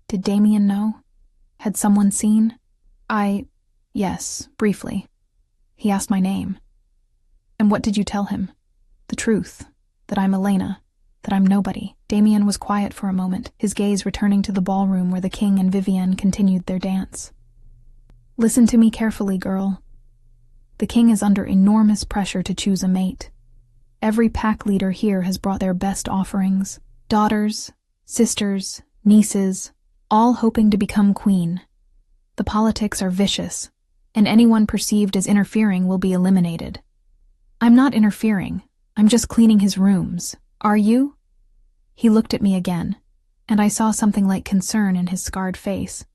Did Damien know? Had someone seen? Yes, briefly. He asked my name. "And what did you tell him?" "The truth, that I'm Elena, that I'm nobody." Damien was quiet for a moment, his gaze returning to the ballroom where the king and Vivienne continued their dance. "Listen to me carefully, girl. The king is under enormous pressure to choose a mate. Every pack leader here has brought their best offerings. Daughters, sisters, nieces, all hoping to become queen. The politics are vicious, and anyone perceived as interfering will be eliminated. I'm not interfering. I'm just cleaning his rooms. Are you?" He looked at me again, and I saw something like concern in his scarred face.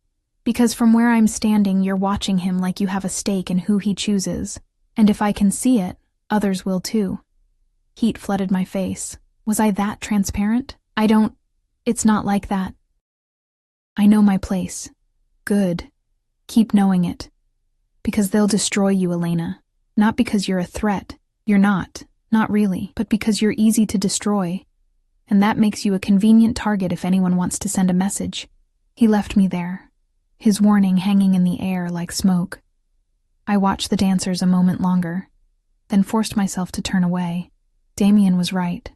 "Because from where I'm standing, you're watching him like you have a stake in who he chooses. And if I can see it, others will too." Heat flooded my face. Was I that transparent? It's not like that. "I know my place. Good. Keep knowing it. Because they'll destroy you, Elena. Not because you're a threat. You're not really, but because you're easy to destroy. And that makes you a convenient target if anyone wants to send a message." He left me there, his warning hanging in the air like smoke. I watched the dancers a moment longer, then forced myself to turn away. Damien was right.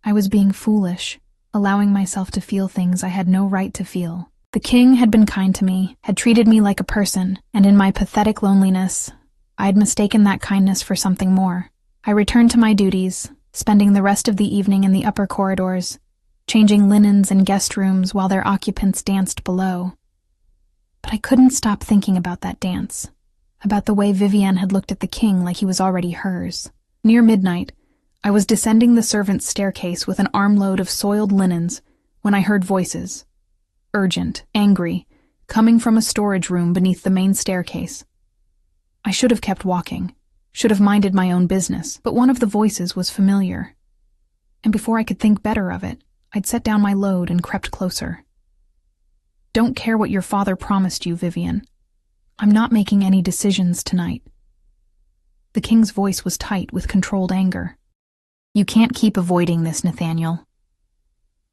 I was being foolish, allowing myself to feel things I had no right to feel. The king had been kind to me, had treated me like a person, and in my pathetic loneliness, I had mistaken that kindness for something more. I returned to my duties, spending the rest of the evening in the upper corridors, changing linens in guest rooms while their occupants danced below. But I couldn't stop thinking about that dance, about the way Vivienne had looked at the king like he was already hers. Near midnight, I was descending the servants' staircase with an armload of soiled linens when I heard voices, urgent, angry, coming from a storage room beneath the main staircase. I should have kept walking, should have minded my own business, but one of the voices was familiar. And before I could think better of it, I'd set down my load and crept closer. Don't care what your father promised you, Vivienne. I'm not making any decisions tonight. The king's voice was tight with controlled anger. You can't keep avoiding this, Nathaniel.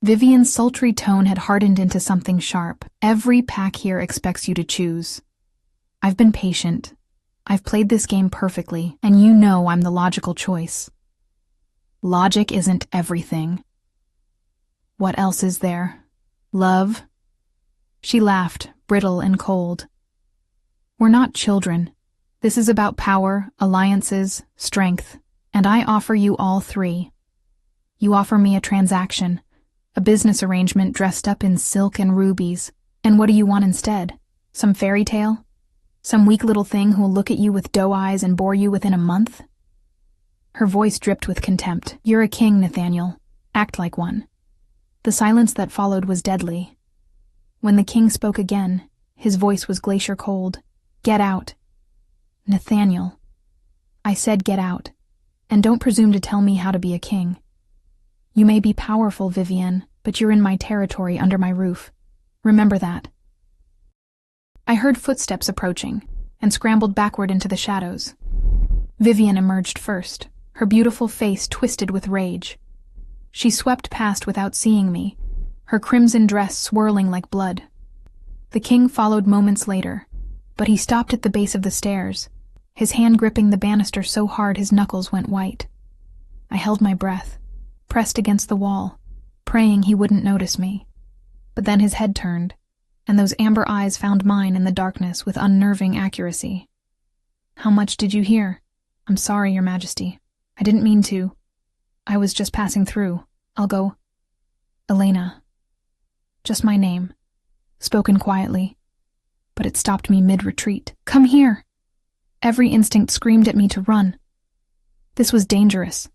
Vivienne's sultry tone had hardened into something sharp. Every pack here expects you to choose. I've been patient. I've played this game perfectly, and you know I'm the logical choice. Logic isn't everything. What else is there? Love? She laughed, brittle and cold. We're not children. This is about power, alliances, strength, and I offer you all three. You offer me a transaction, a business arrangement dressed up in silk and rubies. And what do you want instead? Some fairy tale? Some weak little thing who'll look at you with doe eyes and bore you within a month? Her voice dripped with contempt. You're a king, Nathaniel. Act like one. The silence that followed was deadly. When the king spoke again, his voice was glacier cold. Get out. Nathaniel. I said get out. And don't presume to tell me how to be a king. You may be powerful, Vivienne, but you're in my territory under my roof. Remember that. I heard footsteps approaching, and scrambled backward into the shadows. Vivienne emerged first, her beautiful face twisted with rage. She swept past without seeing me, her crimson dress swirling like blood. The king followed moments later, but he stopped at the base of the stairs, his hand gripping the banister so hard his knuckles went white. I held my breath, pressed against the wall, praying he wouldn't notice me. But then his head turned, and those amber eyes found mine in the darkness with unnerving accuracy. How much did you hear? I'm sorry, Your Majesty. I didn't mean to. I was just passing through. I'll go. Elena. Just my name, spoken quietly, but it stopped me mid-retreat. Come here! Every instinct screamed at me to run. This was dangerous.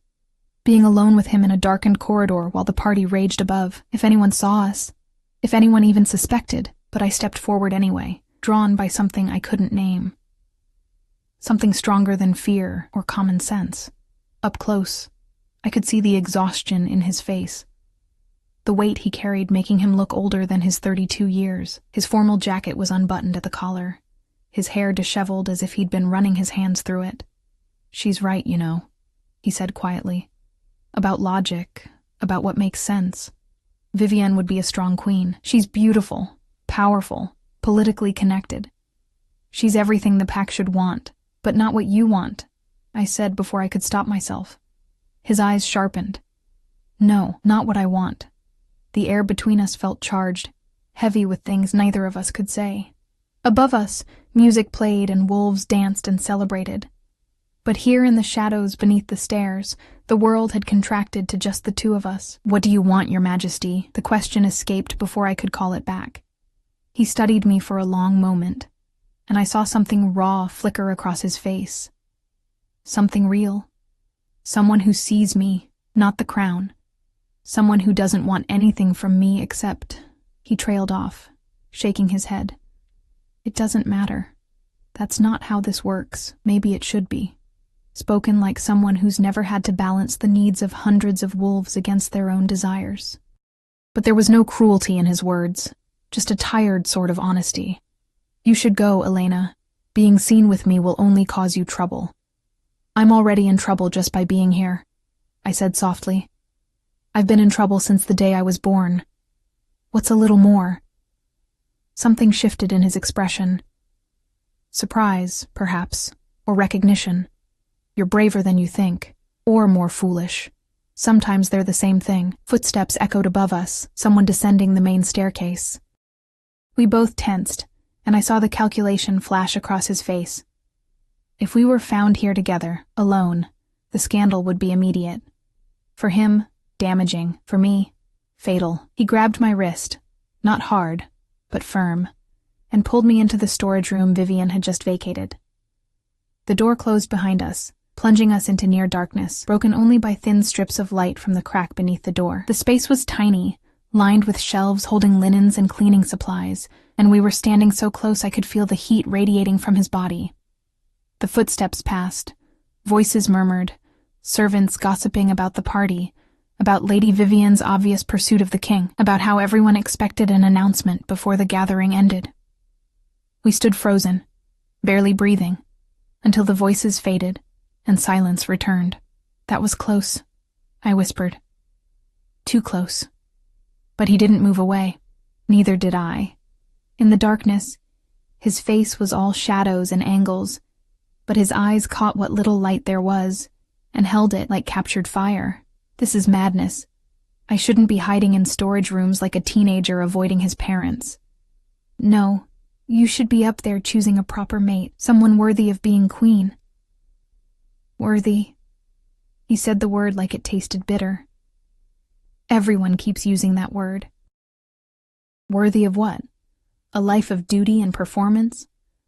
Being alone with him in a darkened corridor while the party raged above, if anyone saw us, if anyone even suspected, but I stepped forward anyway, drawn by something I couldn't name. Something stronger than fear or common sense. Up close, I could see the exhaustion in his face. The weight he carried making him look older than his 32 years. His formal jacket was unbuttoned at the collar, his hair disheveled as if he'd been running his hands through it. She's right, you know, he said quietly. About logic, about what makes sense. Vivienne would be a strong queen. She's beautiful, powerful, politically connected. She's everything the pack should want, but not what you want, I said before I could stop myself. His eyes sharpened. No, not what I want. The air between us felt charged, heavy with things neither of us could say. Above us, music played and wolves danced and celebrated. But here in the shadows beneath the stairs, the world had contracted to just the two of us. What do you want, Your Majesty? The question escaped before I could call it back. He studied me for a long moment, and I saw something raw flicker across his face. Something real. Someone who sees me, not the crown. Someone who doesn't want anything from me except... He trailed off, shaking his head. It doesn't matter. That's not how this works. Maybe it should be. Spoken like someone who's never had to balance the needs of hundreds of wolves against their own desires. But there was no cruelty in his words, just a tired sort of honesty. You should go, Elena. Being seen with me will only cause you trouble. I'm already in trouble just by being here, I said softly. I've been in trouble since the day I was born. What's a little more? Something shifted in his expression. Surprise, perhaps, or recognition. You're braver than you think, or more foolish. Sometimes they're the same thing. Footsteps echoed above us, someone descending the main staircase. We both tensed, and I saw the calculation flash across his face. If we were found here together, alone, the scandal would be immediate. For him, damaging. For me, fatal. He grabbed my wrist, not hard, but firm, and pulled me into the storage room Vivian had just vacated. The door closed behind us, plunging us into near darkness, broken only by thin strips of light from the crack beneath the door. The space was tiny, lined with shelves holding linens and cleaning supplies, and we were standing so close I could feel the heat radiating from his body. The footsteps passed, voices murmured, servants gossiping about the party, about Lady Vivian's obvious pursuit of the king, about how everyone expected an announcement before the gathering ended. We stood frozen, barely breathing, until the voices faded and silence returned. That was close, I whispered. Too close. But he didn't move away. Neither did I. In the darkness, his face was all shadows and angles, but his eyes caught what little light there was and held it like captured fire. This is madness. I shouldn't be hiding in storage rooms like a teenager avoiding his parents. No, you should be up there choosing a proper mate, someone worthy of being queen. Worthy. He said the word like it tasted bitter. Everyone keeps using that word. Worthy of what? A life of duty and performance?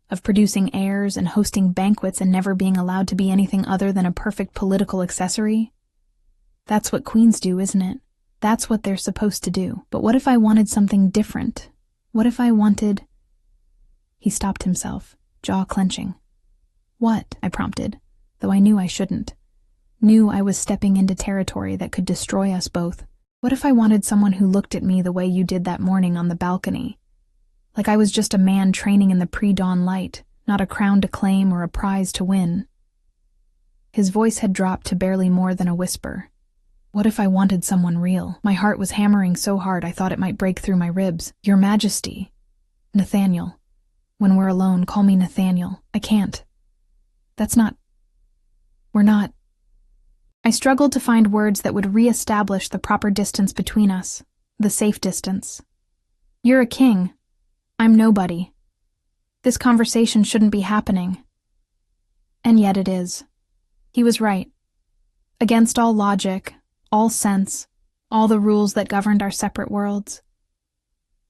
Of producing heirs and hosting banquets and never being allowed to be anything other than a perfect political accessory? That's what queens do, isn't it? That's what they're supposed to do. But what if I wanted something different? What if I wanted... He stopped himself, jaw clenching. What? I prompted, though I knew I shouldn't. Knew I was stepping into territory that could destroy us both. What if I wanted someone who looked at me the way you did that morning on the balcony? Like I was just a man training in the pre-dawn light, not a crown to claim or a prize to win. His voice had dropped to barely more than a whisper. What if I wanted someone real? My heart was hammering so hard I thought it might break through my ribs. Your Majesty. Nathaniel. When we're alone, call me Nathaniel. I can't. That's not... We're not... I struggled to find words that would re-establish the proper distance between us, the safe distance. You're a king. I'm nobody. This conversation shouldn't be happening. And yet it is. He was right. Against all logic, all sense, all the rules that governed our separate worlds.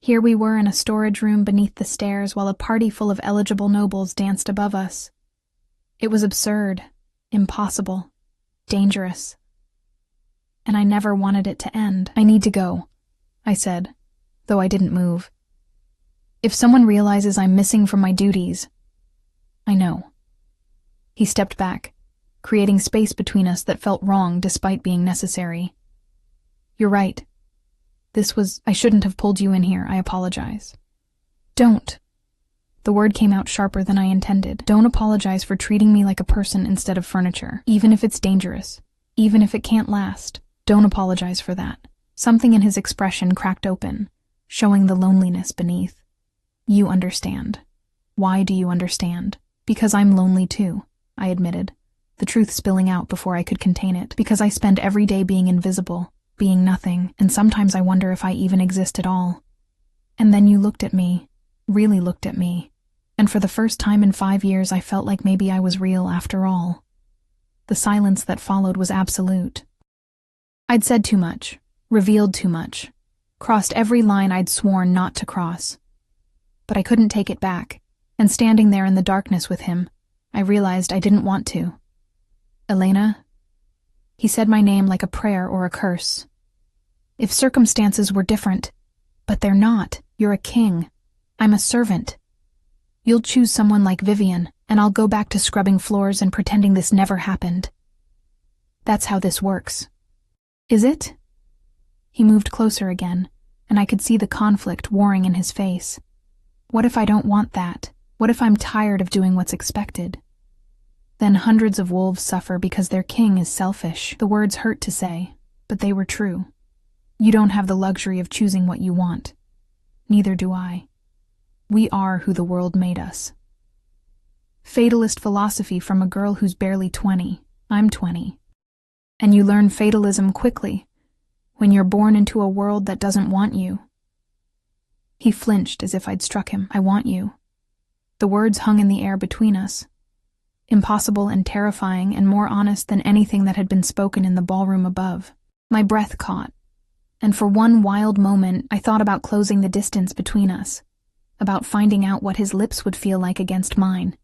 Here we were in a storage room beneath the stairs while a party full of eligible nobles danced above us. It was absurd, impossible, dangerous. And I never wanted it to end. I need to go, I said, though I didn't move. If someone realizes I'm missing from my duties, I know. He stepped back, creating space between us that felt wrong despite being necessary. You're right. I shouldn't have pulled you in here. I apologize. Don't. The word came out sharper than I intended. Don't apologize for treating me like a person instead of furniture, even if it's dangerous, even if it can't last. Don't apologize for that. Something in his expression cracked open, showing the loneliness beneath. You understand. Why do you understand? Because I'm lonely too, I admitted, the truth spilling out before I could contain it. Because I spend every day being invisible, being nothing, and sometimes I wonder if I even exist at all. And then you looked at me, really looked at me, and for the first time in 5 years I felt like maybe I was real after all. The silence that followed was absolute. I'd said too much, revealed too much, crossed every line I'd sworn not to cross. But I couldn't take it back, and standing there in the darkness with him, I realized I didn't want to. Elena? He said my name like a prayer or a curse. If circumstances were different, but they're not. You're a king. I'm a servant. You'll choose someone like Vivian, and I'll go back to scrubbing floors and pretending this never happened. That's how this works. Is it? He moved closer again, and I could see the conflict warring in his face. What if I don't want that? What if I'm tired of doing what's expected? Then hundreds of wolves suffer because their king is selfish. The words hurt to say, but they were true. You don't have the luxury of choosing what you want. Neither do I. We are who the world made us. Fatalist philosophy from a girl who's barely 20. I'm 20. And you learn fatalism quickly, when you're born into a world that doesn't want you. He flinched as if I'd struck him. "I want you." The words hung in the air between us, impossible and terrifying and more honest than anything that had been spoken in the ballroom above. My breath caught, and for one wild moment I thought about closing the distance between us, about finding out what his lips would feel like against mine,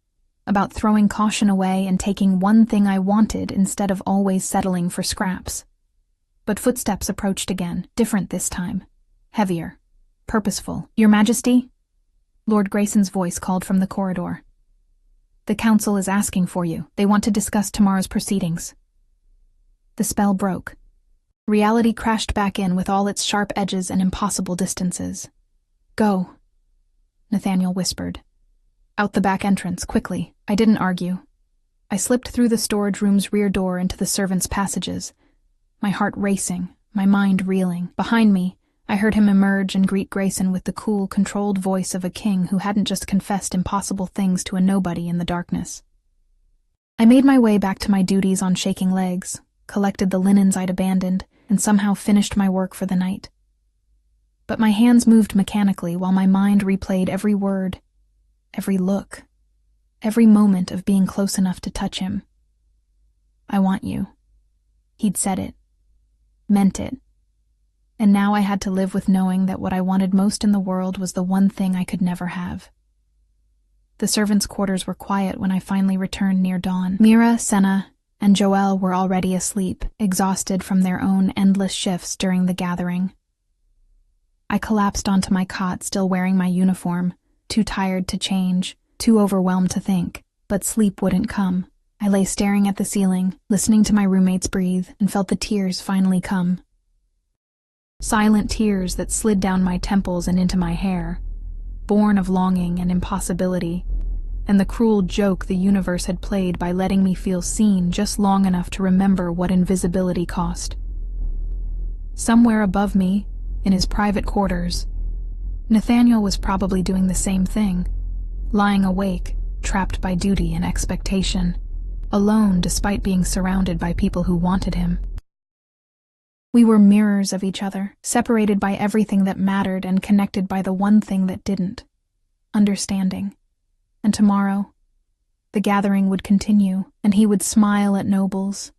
about throwing caution away and taking one thing I wanted instead of always settling for scraps. But footsteps approached again, different this time, heavier, purposeful. "Your Majesty?" Lord Grayson's voice called from the corridor. "The council is asking for you. They want to discuss tomorrow's proceedings." The spell broke. Reality crashed back in with all its sharp edges and impossible distances. "Go," Nathaniel whispered. "Out the back entrance, quickly." I didn't argue. I slipped through the storage room's rear door into the servants' passages, my heart racing, my mind reeling. Behind me, I heard him emerge and greet Grayson with the cool, controlled voice of a king who hadn't just confessed impossible things to a nobody in the darkness. I made my way back to my duties on shaking legs, collected the linens I'd abandoned, and somehow finished my work for the night. But my hands moved mechanically while my mind replayed every word, every look, every moment of being close enough to touch him. "I want you." He'd said it, meant it, and now I had to live with knowing that what I wanted most in the world was the one thing I could never have. The servants' quarters were quiet when I finally returned near dawn. Mira, Senna, and Joelle were already asleep, exhausted from their own endless shifts during the gathering. I collapsed onto my cot, still wearing my uniform, too tired to change, too overwhelmed to think, but sleep wouldn't come. I lay staring at the ceiling, listening to my roommates breathe, and felt the tears finally come. Silent tears that slid down my temples and into my hair, born of longing and impossibility, and the cruel joke the universe had played by letting me feel seen just long enough to remember what invisibility cost. Somewhere above me, in his private quarters, Nathaniel was probably doing the same thing, lying awake, trapped by duty and expectation, alone despite being surrounded by people who wanted him. We were mirrors of each other, separated by everything that mattered and connected by the one thing that didn't: understanding. And tomorrow, the gathering would continue, and he would smile at nobles,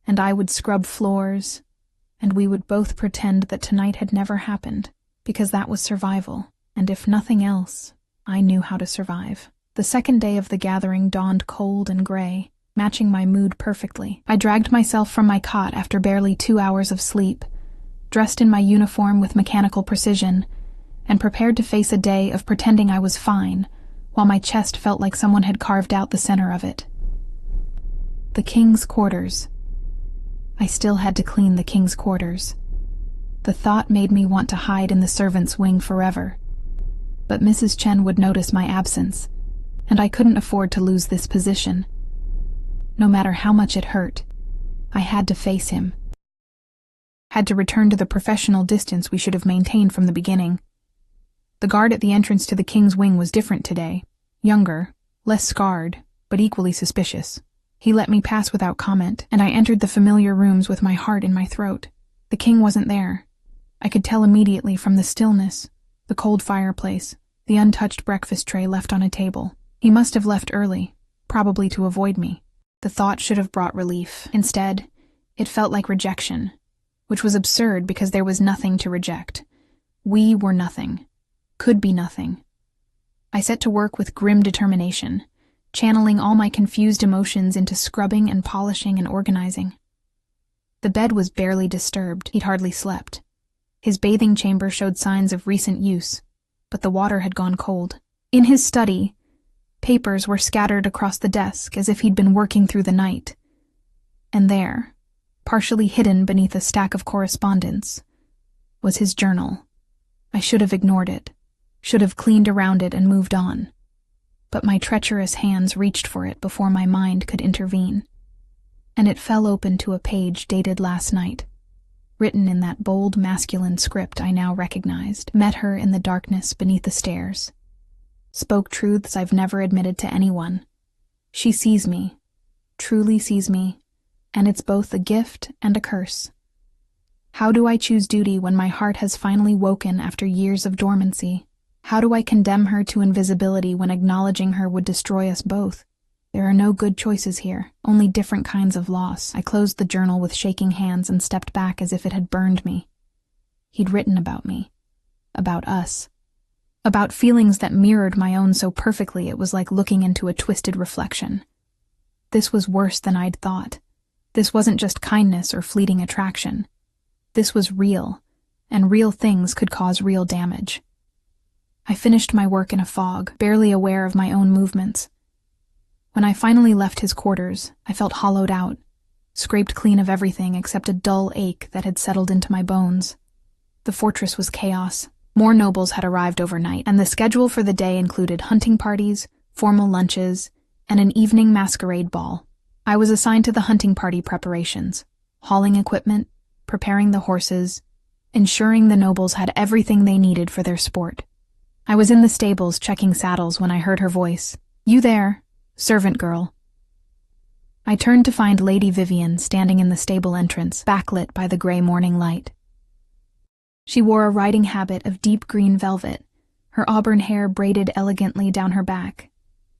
and I would scrub floors, and we would both pretend that tonight had never happened, because that was survival, and if nothing else, I knew how to survive. The second day of the gathering dawned cold and gray, matching my mood perfectly. I dragged myself from my cot after barely 2 hours of sleep, dressed in my uniform with mechanical precision, and prepared to face a day of pretending I was fine, while my chest felt like someone had carved out the center of it. The king's quarters. I still had to clean the king's quarters. The thought made me want to hide in the servants' wing forever. But Mrs. Chen would notice my absence, and I couldn't afford to lose this position. No matter how much it hurt, I had to face him. Had to return to the professional distance we should have maintained from the beginning. The guard at the entrance to the king's wing was different today, younger, less scarred, but equally suspicious. He let me pass without comment, and I entered the familiar rooms with my heart in my throat. The king wasn't there. I could tell immediately from the stillness, the cold fireplace, the untouched breakfast tray left on a table. He must have left early, probably to avoid me. The thought should have brought relief. Instead, it felt like rejection, which was absurd because there was nothing to reject. We were nothing, could be nothing. I set to work with grim determination, channeling all my confused emotions into scrubbing and polishing and organizing. The bed was barely disturbed. He'd hardly slept. His bathing chamber showed signs of recent use, but the water had gone cold. In his study, papers were scattered across the desk as if he'd been working through the night. And there, partially hidden beneath a stack of correspondence, was his journal. I should have ignored it, should have cleaned around it and moved on. But my treacherous hands reached for it before my mind could intervene, and it fell open to a page dated last night, written in that bold masculine script I now recognized. Met her in the darkness beneath the stairs. Spoke truths I've never admitted to anyone. She sees me, truly sees me, and it's both a gift and a curse. How do I choose duty when my heart has finally woken after years of dormancy? How do I condemn her to invisibility when acknowledging her would destroy us both? There are no good choices here, only different kinds of loss. I closed the journal with shaking hands and stepped back as if it had burned me. He'd written about me. About us. About feelings that mirrored my own so perfectly it was like looking into a twisted reflection. This was worse than I'd thought. This wasn't just kindness or fleeting attraction. This was real, and real things could cause real damage. I finished my work in a fog, barely aware of my own movements. When I finally left his quarters, I felt hollowed out, scraped clean of everything except a dull ache that had settled into my bones. The fortress was chaos. More nobles had arrived overnight, and the schedule for the day included hunting parties, formal lunches, and an evening masquerade ball. I was assigned to the hunting party preparations, hauling equipment, preparing the horses, ensuring the nobles had everything they needed for their sport. I was in the stables checking saddles when I heard her voice. "You there, servant girl." I turned to find Lady Vivian standing in the stable entrance, backlit by the gray morning light. She wore a riding habit of deep green velvet, her auburn hair braided elegantly down her back.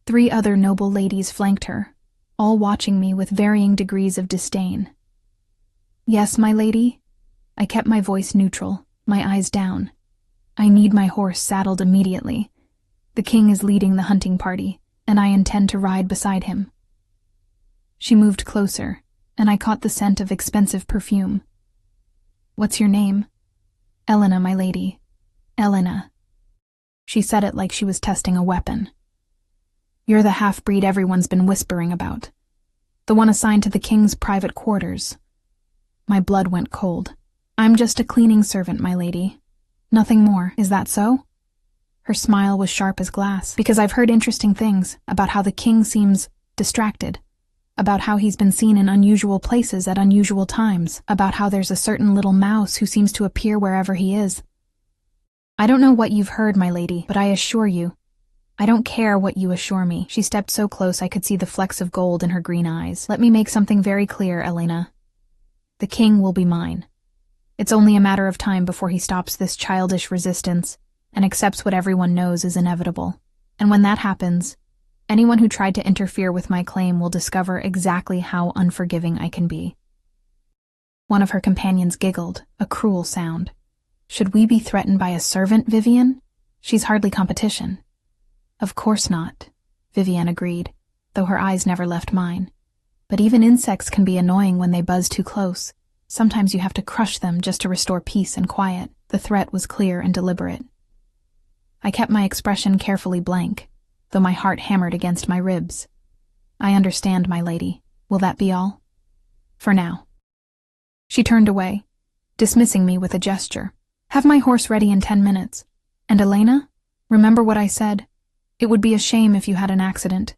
3 other noble ladies flanked her, all watching me with varying degrees of disdain. "Yes, my lady?" I kept my voice neutral, my eyes down. "I need my horse saddled immediately. The king is leading the hunting party, and I intend to ride beside him." She moved closer, and I caught the scent of expensive perfume. "What's your name?" "Elena, my lady. Elena." She said it like she was testing a weapon. "You're the half-breed everyone's been whispering about. The one assigned to the king's private quarters." My blood went cold. "I'm just a cleaning servant, my lady. Nothing more. Is that so?" Her smile was sharp as glass, because I've heard interesting things about how the king seems distracted, about how he's been seen in unusual places at unusual times, about how there's a certain little mouse who seems to appear wherever he is. "I don't know what you've heard, my lady, but I assure you, I don't care what you assure me." She stepped so close I could see the flecks of gold in her green eyes. "Let me make something very clear, Elena. The king will be mine. It's only a matter of time before he stops this childish resistance and accepts what everyone knows is inevitable. And when that happens, anyone who tried to interfere with my claim will discover exactly how unforgiving I can be." One of her companions giggled, a cruel sound. "Should we be threatened by a servant, Vivian? She's hardly competition." "Of course not," Vivian agreed, though her eyes never left mine. "But even insects can be annoying when they buzz too close. Sometimes you have to crush them just to restore peace and quiet." The threat was clear and deliberate. I kept my expression carefully blank, though my heart hammered against my ribs. "I understand, my lady. Will that be all?" "For now." She turned away, dismissing me with a gesture. "Have my horse ready in 10 minutes. And Elena, remember what I said. It would be a shame if you had an accident.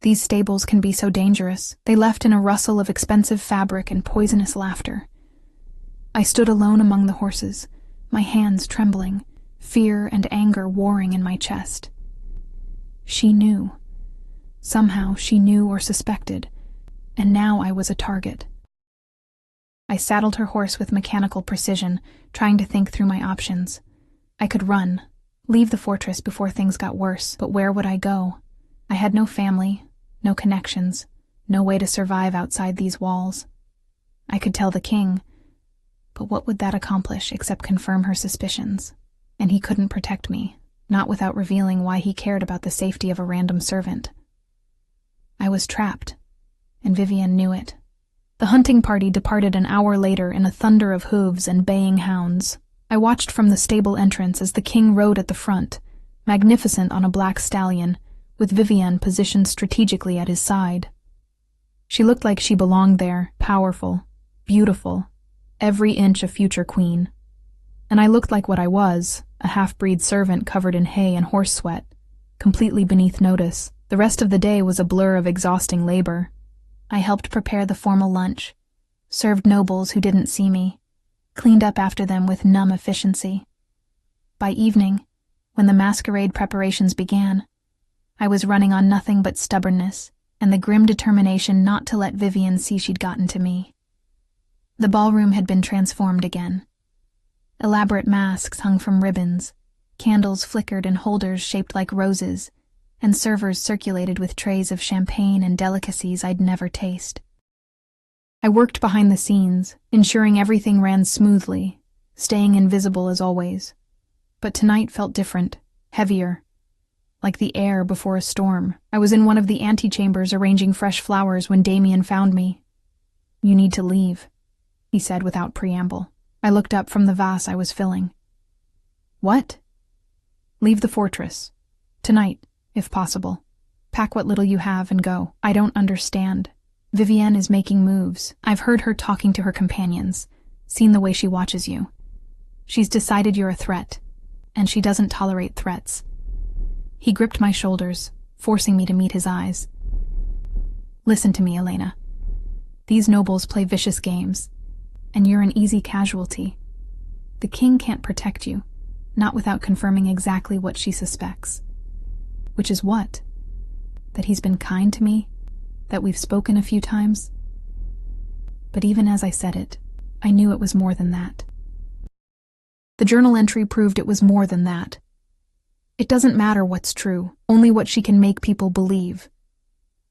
These stables can be so dangerous." They left in a rustle of expensive fabric and poisonous laughter. I stood alone among the horses, my hands trembling, fear and anger warring in my chest. She knew. Somehow she knew or suspected, and now I was a target. I saddled her horse with mechanical precision, trying to think through my options. I could run, leave the fortress before things got worse, but where would I go? I had no family, no connections, no way to survive outside these walls. I could tell the king, but what would that accomplish except confirm her suspicions? And he couldn't protect me, not without revealing why he cared about the safety of a random servant. I was trapped, and Vivian knew it. The hunting party departed an hour later in a thunder of hooves and baying hounds. I watched from the stable entrance as the king rode at the front, magnificent on a black stallion, with Vivian positioned strategically at his side. She looked like she belonged there, powerful, beautiful, every inch a future queen. And I looked like what I was, a half-breed servant covered in hay and horse sweat, completely beneath notice. The rest of the day was a blur of exhausting labor. I helped prepare the formal lunch, served nobles who didn't see me, cleaned up after them with numb efficiency. By evening, when the masquerade preparations began, I was running on nothing but stubbornness and the grim determination not to let Vivian see she'd gotten to me. The ballroom had been transformed again. Elaborate masks hung from ribbons, Candles flickered in holders shaped like roses, and servers circulated with trays of champagne and delicacies I'd never taste. I worked behind the scenes, ensuring everything ran smoothly, staying invisible as always. But tonight felt different, heavier, like the air before a storm. I was in one of the antechambers arranging fresh flowers when Damien found me. "You need to leave," he said without preamble. I looked up from the vase I was filling. "What?" "Leave the fortress. Tonight, if possible. Pack what little you have and go." "I don't understand. Vivienne is making moves. I've heard her talking to her companions, seen the way she watches you. She's decided you're a threat, and she doesn't tolerate threats." He gripped my shoulders, forcing me to meet his eyes. "Listen to me, Elena. These nobles play vicious games, and you're an easy casualty. The king can't protect you, not without confirming exactly what she suspects." "Which is what? That he's been kind to me? That we've spoken a few times?" But even as I said it, I knew it was more than that. The journal entry proved it was more than that. It doesn't matter what's true, only what she can make people believe.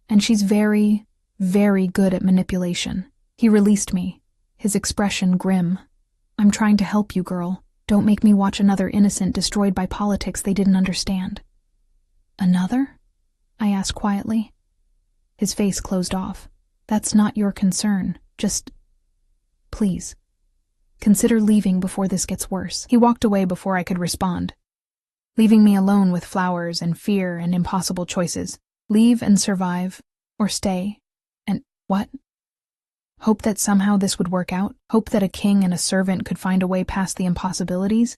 And she's very, very good at manipulation. He released me, his expression grim. "I'm trying to help you, girl. Don't make me watch another innocent destroyed by politics they didn't understand." "Another?" I asked quietly. His face closed off. "That's not your concern. Just, please, consider leaving before this gets worse." He walked away before I could respond, leaving me alone with flowers and fear and impossible choices. Leave and survive, or stay, and what? Hope that somehow this would work out? Hope that a king and a servant could find a way past the impossibilities?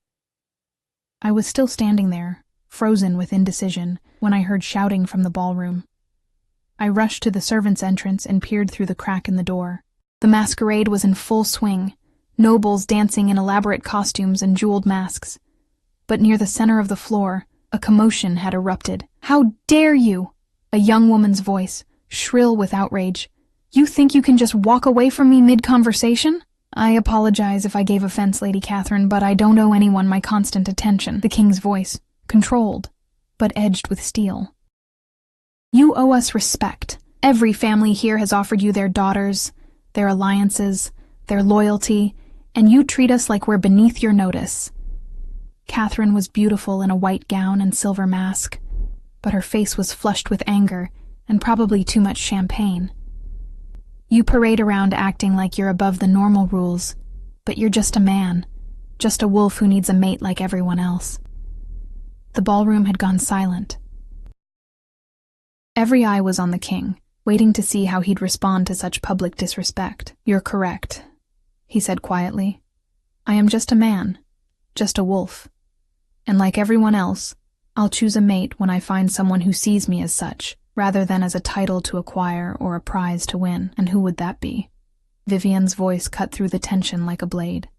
I was still standing there, frozen with indecision, when I heard shouting from the ballroom. I rushed to the servants' entrance and peered through the crack in the door. The masquerade was in full swing, nobles dancing in elaborate costumes and jeweled masks. But near the center of the floor, a commotion had erupted. "How dare you?" A young woman's voice, shrill with outrage. "You think you can just walk away from me mid-conversation?" "I apologize if I gave offense, Lady Catherine, but I don't owe anyone my constant attention." The king's voice, controlled, but edged with steel. "You owe us respect. Every family here has offered you their daughters, their alliances, their loyalty, and you treat us like we're beneath your notice." Catherine was beautiful in a white gown and silver mask, but her face was flushed with anger and probably too much champagne. "You parade around acting like you're above the normal rules, but you're just a man, just a wolf who needs a mate like everyone else." The ballroom had gone silent. Every eye was on the king, waiting to see how he'd respond to such public disrespect. "You're correct," he said quietly. "I am just a man, just a wolf. And like everyone else, I'll choose a mate when I find someone who sees me as such, rather than as a title to acquire or a prize to win. And who would that be?" Vivienne's voice cut through the tension like a blade.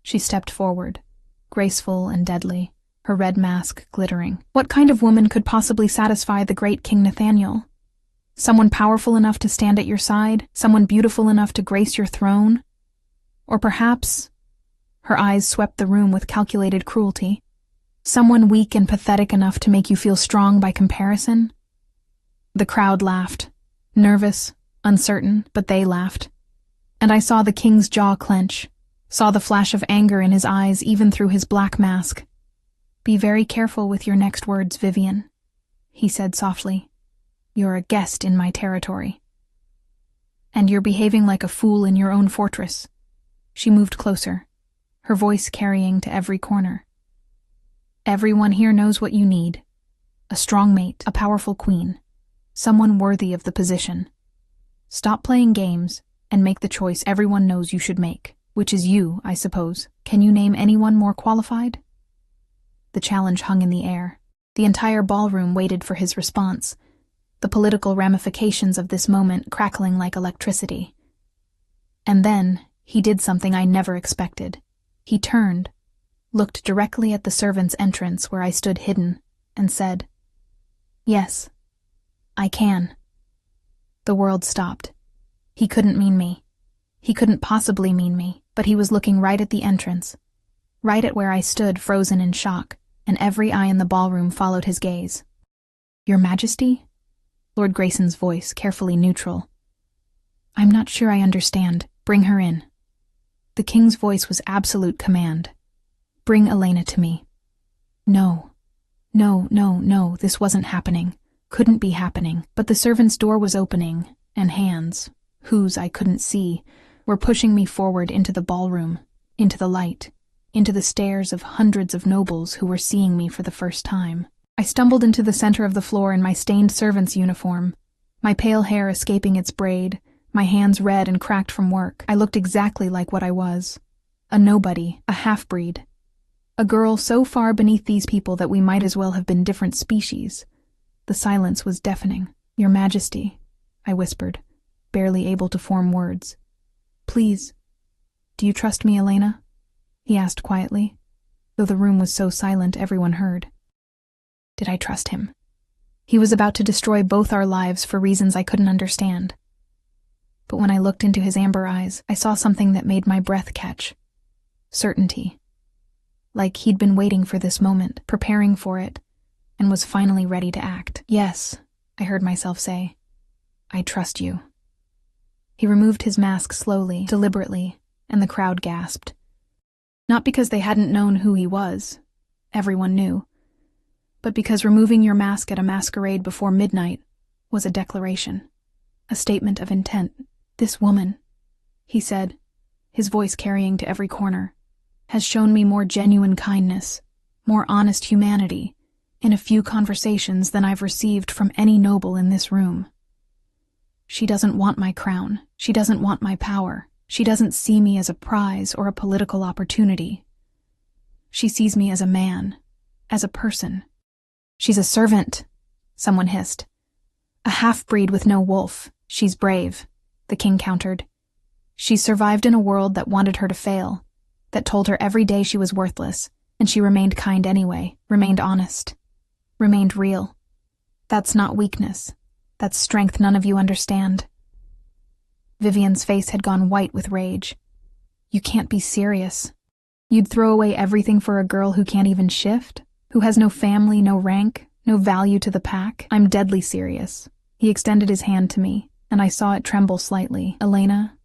She stepped forward, graceful and deadly, her red mask glittering. "What kind of woman could possibly satisfy the great King Nathaniel? Someone powerful enough to stand at your side? Someone beautiful enough to grace your throne? Or perhaps," her eyes swept the room with calculated cruelty, "someone weak and pathetic enough to make you feel strong by comparison?" The crowd laughed, nervous, uncertain, but they laughed. And I saw the king's jaw clench, saw the flash of anger in his eyes even through his black mask. "Be very careful with your next words, Vivienne," he said softly. "You're a guest in my territory. And you're behaving like a fool in your own fortress." She moved closer, her voice carrying to every corner. "Everyone here knows what you need. A strong mate, a powerful queen, someone worthy of the position. Stop playing games and make the choice everyone knows you should make, which is you, I suppose. Can you name anyone more qualified?" The challenge hung in the air. The entire ballroom waited for his response, the political ramifications of this moment crackling like electricity. And then he did something I never expected. He turned, looked directly at the servants' entrance where I stood hidden, and said, "Yes, I can." The world stopped. He couldn't mean me. He couldn't possibly mean me, but he was looking right at the entrance, right at where I stood frozen in shock, and every eye in the ballroom followed his gaze. "Your Majesty?" Lord Grayson's voice, carefully neutral. "I'm not sure I understand. Bring her in." The king's voice was absolute command. "Bring Elena to me." No, this wasn't happening. Couldn't be happening. But the servant's door was opening, and hands, whose I couldn't see, were pushing me forward into the ballroom, into the light, into the stares of hundreds of nobles who were seeing me for the first time. I stumbled into the center of the floor in my stained servant's uniform, my pale hair escaping its braid, my hands red and cracked from work. I looked exactly like what I was. A nobody, a half-breed. A girl so far beneath these people that we might as well have been different species. The silence was deafening. "Your Majesty," I whispered, barely able to form words. "Please, do you trust me, Elena?" he asked quietly, though the room was so silent everyone heard. Did I trust him? He was about to destroy both our lives for reasons I couldn't understand. But when I looked into his amber eyes, I saw something that made my breath catch. Certainty. Like he'd been waiting for this moment, preparing for it, and was finally ready to act. "Yes," I heard myself say. "I trust you." He removed his mask slowly, deliberately, and the crowd gasped. Not because they hadn't known who he was. Everyone knew. But because removing your mask at a masquerade before midnight was a declaration, a statement of intent. "This woman," he said, his voice carrying to every corner, "has shown me more genuine kindness, more honest humanity, in a few conversations than I've received from any noble in this room. She doesn't want my crown. She doesn't want my power. She doesn't see me as a prize or a political opportunity. She sees me as a man, as a person." "She's a servant," someone hissed. "A half-breed with no wolf. She's brave," the king countered. "She's survived in a world that wanted her to fail, that told her every day she was worthless, and she remained kind anyway, remained honest, remained real. That's not weakness. That's strength none of you understand." Vivian's face had gone white with rage. "You can't be serious. You'd throw away everything for a girl who can't even shift? Who has no family, no rank, no value to the pack?" "I'm deadly serious." He extended his hand to me, and I saw it tremble slightly. "Elena,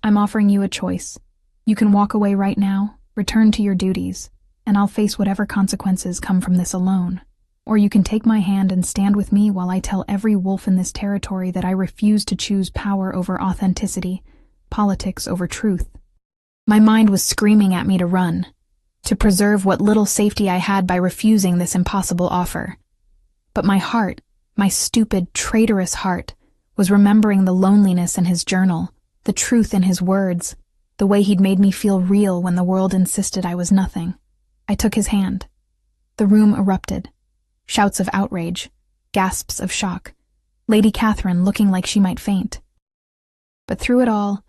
I'm offering you a choice. You can walk away right now, return to your duties, and I'll face whatever consequences come from this alone. Or you can take my hand and stand with me while I tell every wolf in this territory that I refuse to choose power over authenticity, politics over truth." My mind was screaming at me to run, to preserve what little safety I had by refusing this impossible offer. But my heart, my stupid, traitorous heart, was remembering the loneliness in his journal, the truth in his words, the way he'd made me feel real when the world insisted I was nothing. I took his hand. The room erupted. Shouts of outrage, gasps of shock, Lady Catherine looking like she might faint. But through it all,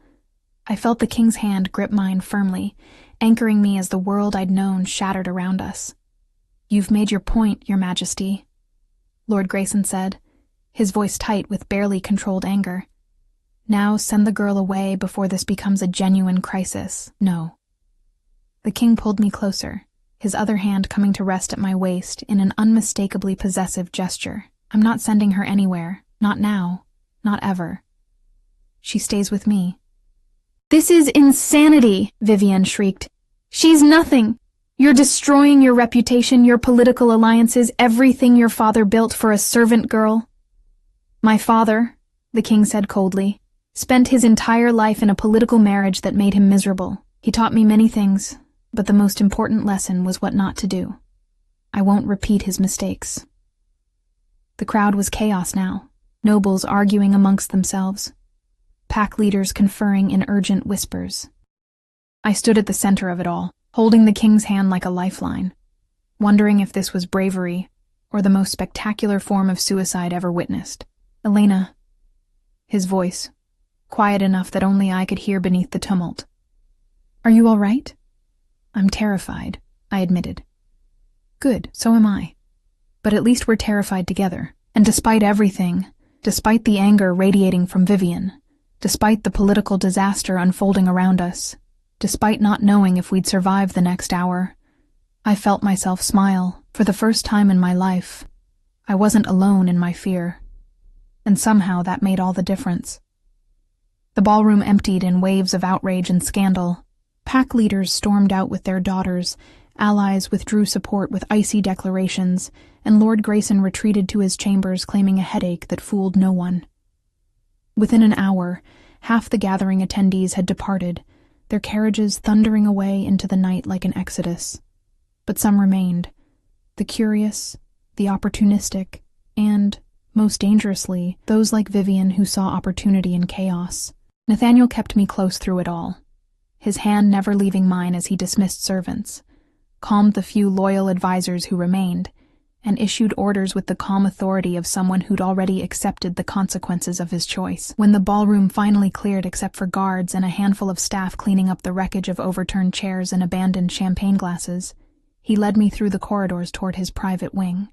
I felt the king's hand grip mine firmly, anchoring me as the world I'd known shattered around us. "You've made your point, Your Majesty," Lord Grayson said, his voice tight with barely controlled anger. "Now send the girl away before this becomes a genuine crisis." "No." The king pulled me closer, his other hand coming to rest at my waist in an unmistakably possessive gesture. "I'm not sending her anywhere. Not now. Not ever. She stays with me." "This is insanity," Vivian shrieked. "She's nothing. You're destroying your reputation, your political alliances, everything your father built for a servant girl." "My father," the king said coldly, "spent his entire life in a political marriage that made him miserable. He taught me many things, but the most important lesson was what not to do. I won't repeat his mistakes." The crowd was chaos now, nobles arguing amongst themselves, pack leaders conferring in urgent whispers. I stood at the center of it all, holding the king's hand like a lifeline, wondering if this was bravery or the most spectacular form of suicide ever witnessed. "Elena," his voice, quiet enough that only I could hear beneath the tumult. "Are you all right?" "I'm terrified," I admitted. "Good, so am I. But at least we're terrified together. And despite everything, despite the anger radiating from Vivian, despite the political disaster unfolding around us, despite not knowing if we'd survive the next hour, I felt myself smile. For the first time in my life, I wasn't alone in my fear. And somehow that made all the difference. The ballroom emptied in waves of outrage and scandal. Pack leaders stormed out with their daughters, allies withdrew support with icy declarations, and Lord Grayson retreated to his chambers claiming a headache that fooled no one. Within an hour, half the gathering attendees had departed, their carriages thundering away into the night like an exodus. But some remained, the curious, the opportunistic, and, most dangerously, those like Vivian who saw opportunity in chaos. Nathaniel kept me close through it all, his hand never leaving mine as he dismissed servants, calmed the few loyal advisors who remained, and issued orders with the calm authority of someone who'd already accepted the consequences of his choice. When the ballroom finally cleared except for guards and a handful of staff cleaning up the wreckage of overturned chairs and abandoned champagne glasses, he led me through the corridors toward his private wing.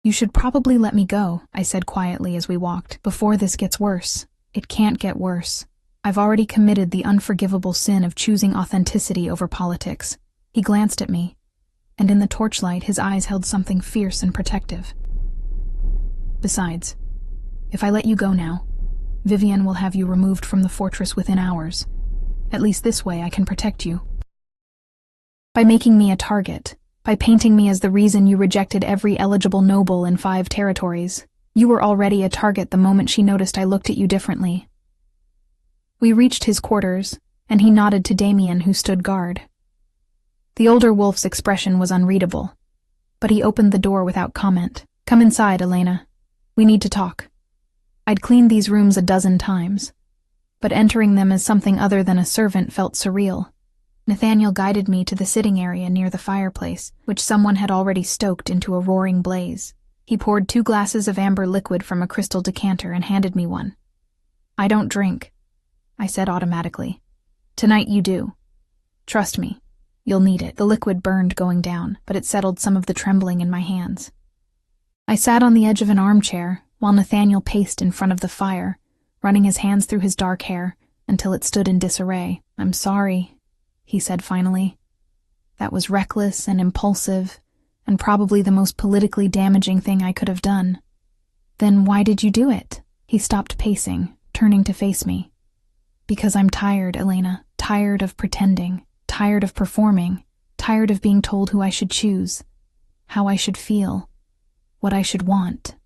"You should probably let me go," I said quietly as we walked, "before this gets worse. It can't get worse. I've already committed the unforgivable sin of choosing authenticity over politics." He glanced at me, and in the torchlight his eyes held something fierce and protective. "Besides, if I let you go now, Vivian will have you removed from the fortress within hours. At least this way I can protect you. By making me a target, by painting me as the reason you rejected every eligible noble in 5 territories, you were already a target the moment she noticed I looked at you differently." We reached his quarters, and he nodded to Damien, who stood guard. The older wolf's expression was unreadable, but he opened the door without comment. "Come inside, Elena. We need to talk." I'd cleaned these rooms a dozen times, but entering them as something other than a servant felt surreal. Nathaniel guided me to the sitting area near the fireplace, which someone had already stoked into a roaring blaze. He poured 2 glasses of amber liquid from a crystal decanter and handed me one. "I don't drink," I said automatically. "Tonight you do. Trust me, you'll need it." The liquid burned going down, but it settled some of the trembling in my hands. I sat on the edge of an armchair while Nathaniel paced in front of the fire, running his hands through his dark hair until it stood in disarray. "I'm sorry," he said finally. "That was reckless and impulsive, and probably the most politically damaging thing I could have done." "Then why did you do it?" He stopped pacing, turning to face me. "Because I'm tired, Elena, tired of pretending, tired of performing, tired of being told who I should choose, how I should feel, what I should want."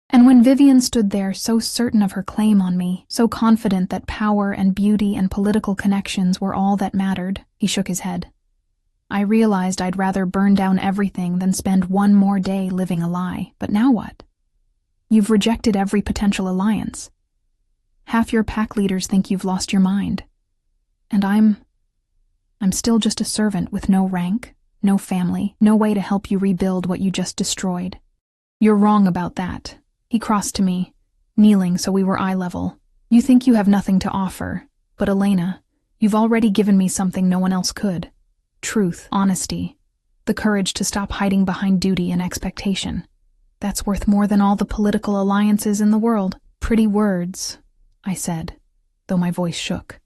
And when Vivian stood there so certain of her claim on me, so confident that power and beauty and political connections were all that mattered, he shook his head. I realized I'd rather burn down everything than spend one more day living a lie. But now what? You've rejected every potential alliance. Half your pack leaders think you've lost your mind. And I'm still just a servant with no rank, no family, no way to help you rebuild what you just destroyed. You're wrong about that. He crossed to me, kneeling so we were eye level. You think you have nothing to offer, but Elena, you've already given me something no one else could. Truth, honesty, the courage to stop hiding behind duty and expectation. That's worth more than all the political alliances in the world. Pretty words, I said, though my voice shook.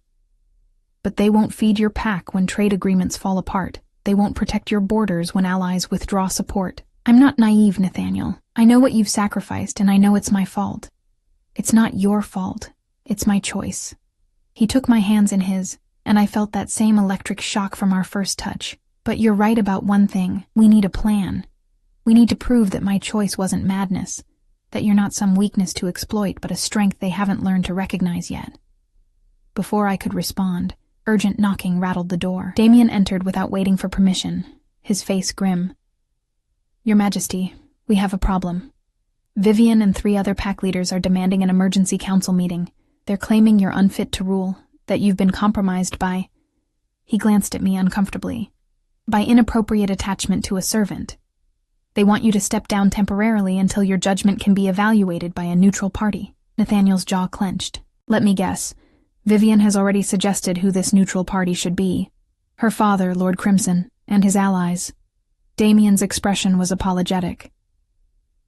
But they won't feed your pack when trade agreements fall apart. They won't protect your borders when allies withdraw support. I'm not naive, Nathaniel. I know what you've sacrificed, and I know it's my fault. It's not your fault. It's my choice. He took my hands in his, and I felt that same electric shock from our first touch. But you're right about one thing. We need a plan. We need to prove that my choice wasn't madness, that you're not some weakness to exploit, but a strength they haven't learned to recognize yet. Before I could respond, urgent knocking rattled the door. Damien entered without waiting for permission, his face grim. Your Majesty, we have a problem. Vivian and 3 other pack leaders are demanding an emergency council meeting. They're claiming you're unfit to rule, that you've been compromised by... He glanced at me uncomfortably. By inappropriate attachment to a servant. They want you to step down temporarily until your judgment can be evaluated by a neutral party. Nathaniel's jaw clenched. Let me guess. Vivian has already suggested who this neutral party should be. Her father, Lord Crimson, and his allies. Damien's expression was apologetic.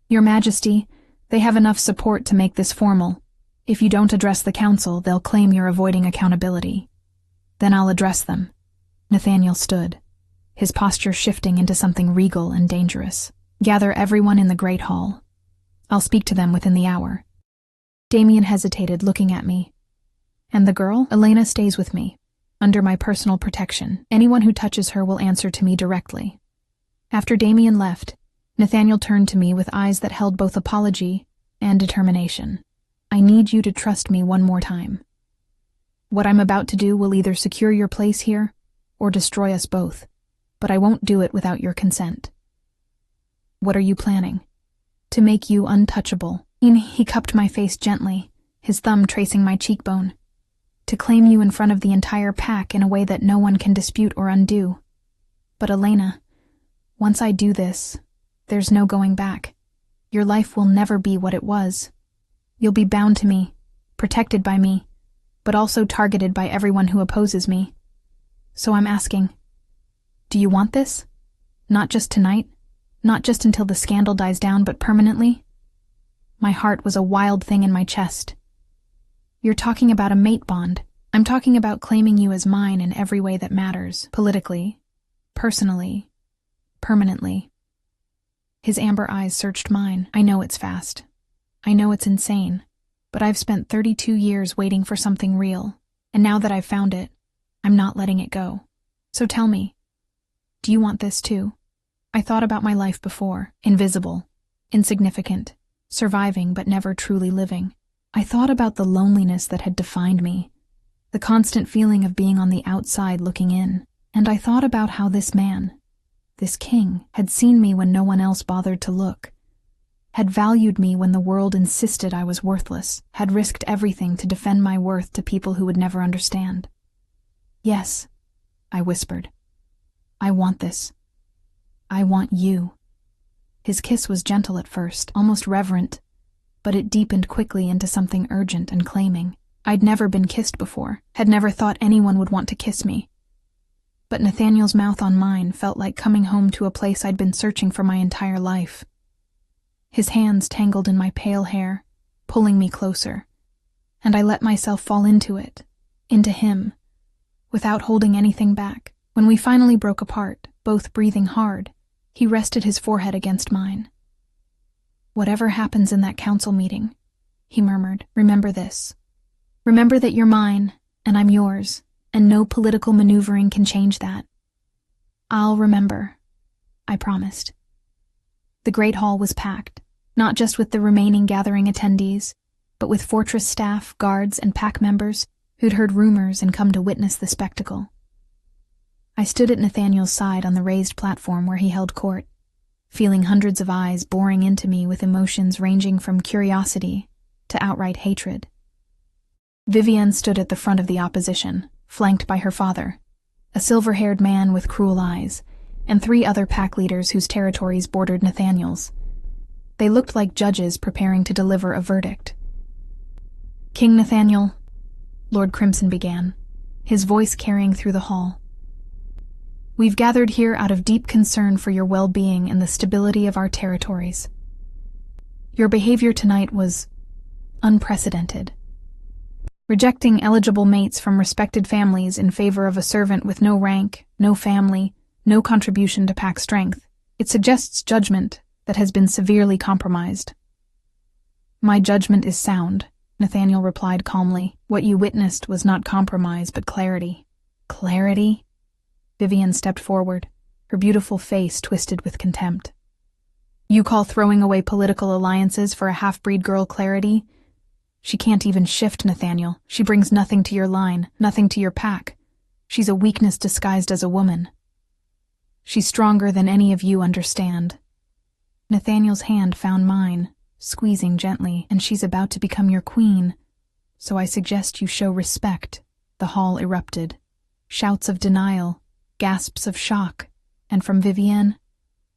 Your Majesty, they have enough support to make this formal. If you don't address the council, they'll claim you're avoiding accountability. Then I'll address them. Nathaniel stood, his posture shifting into something regal and dangerous. "Gather everyone in the Great Hall. I'll speak to them within the hour." Damien hesitated, looking at me. "And the girl? Elena stays with me, under my personal protection. Anyone who touches her will answer to me directly." After Damien left, Nathaniel turned to me with eyes that held both apology and determination. "I need you to trust me one more time. What I'm about to do will either secure your place here or destroy us both, but I won't do it without your consent." "What are you planning?" "To make you untouchable." He cupped my face gently, his thumb tracing my cheekbone. "To claim you in front of the entire pack in a way that no one can dispute or undo. But Elena, once I do this, there's no going back. Your life will never be what it was. You'll be bound to me, protected by me, but also targeted by everyone who opposes me. So I'm asking, do you want this? Not just tonight, not just until the scandal dies down, but permanently?" My heart was a wild thing in my chest. "You're talking about a mate bond. I'm talking about claiming you as mine in every way that matters. Politically, personally, permanently." His amber eyes searched mine. "I know it's fast. I know it's insane. But I've spent 32 years waiting for something real. And now that I've found it, I'm not letting it go. So tell me, do you want this too?" I thought about my life before. Invisible, insignificant, surviving but never truly living. I thought about the loneliness that had defined me, the constant feeling of being on the outside looking in. And I thought about how this man, this king, had seen me when no one else bothered to look, had valued me when the world insisted I was worthless, had risked everything to defend my worth to people who would never understand. "Yes," I whispered. "I want this. I want you." His kiss was gentle at first, almost reverent, but it deepened quickly into something urgent and claiming. I'd never been kissed before, had never thought anyone would want to kiss me. But Nathaniel's mouth on mine felt like coming home to a place I'd been searching for my entire life. His hands tangled in my pale hair, pulling me closer, and I let myself fall into it, into him, without holding anything back. When we finally broke apart, both breathing hard, he rested his forehead against mine. "Whatever happens in that council meeting," he murmured, "remember this. Remember that you're mine, and I'm yours, and no political maneuvering can change that." "I'll remember," I promised. The Great Hall was packed, not just with the remaining gathering attendees, but with Fortress staff, guards, and pack members who'd heard rumors and come to witness the spectacle. I stood at Nathaniel's side on the raised platform where he held court, feeling hundreds of eyes boring into me with emotions ranging from curiosity to outright hatred. Vivienne stood at the front of the opposition, flanked by her father, a silver-haired man with cruel eyes, and 3 other pack leaders whose territories bordered Nathaniel's. They looked like judges preparing to deliver a verdict. "King Nathaniel," Lord Crimson began, his voice carrying through the hall. "We've gathered here out of deep concern for your well-being and the stability of our territories. Your behavior tonight was unprecedented. Rejecting eligible mates from respected families in favor of a servant with no rank, no family, no contribution to pack strength. It suggests judgment that has been severely compromised." "My judgment is sound," Nathaniel replied calmly. "What you witnessed was not compromise, but clarity." "Clarity?" Vivienne stepped forward, her beautiful face twisted with contempt. "You call throwing away political alliances for a half-breed girl clarity? She can't even shift, Nathaniel. She brings nothing to your line, nothing to your pack. She's a weakness disguised as a woman. She's stronger than any of you understand." Nathaniel's hand found mine, squeezing gently. "And she's about to become your queen, so I suggest you show respect." The hall erupted. Shouts of denial, gasps of shock, and from Vivienne,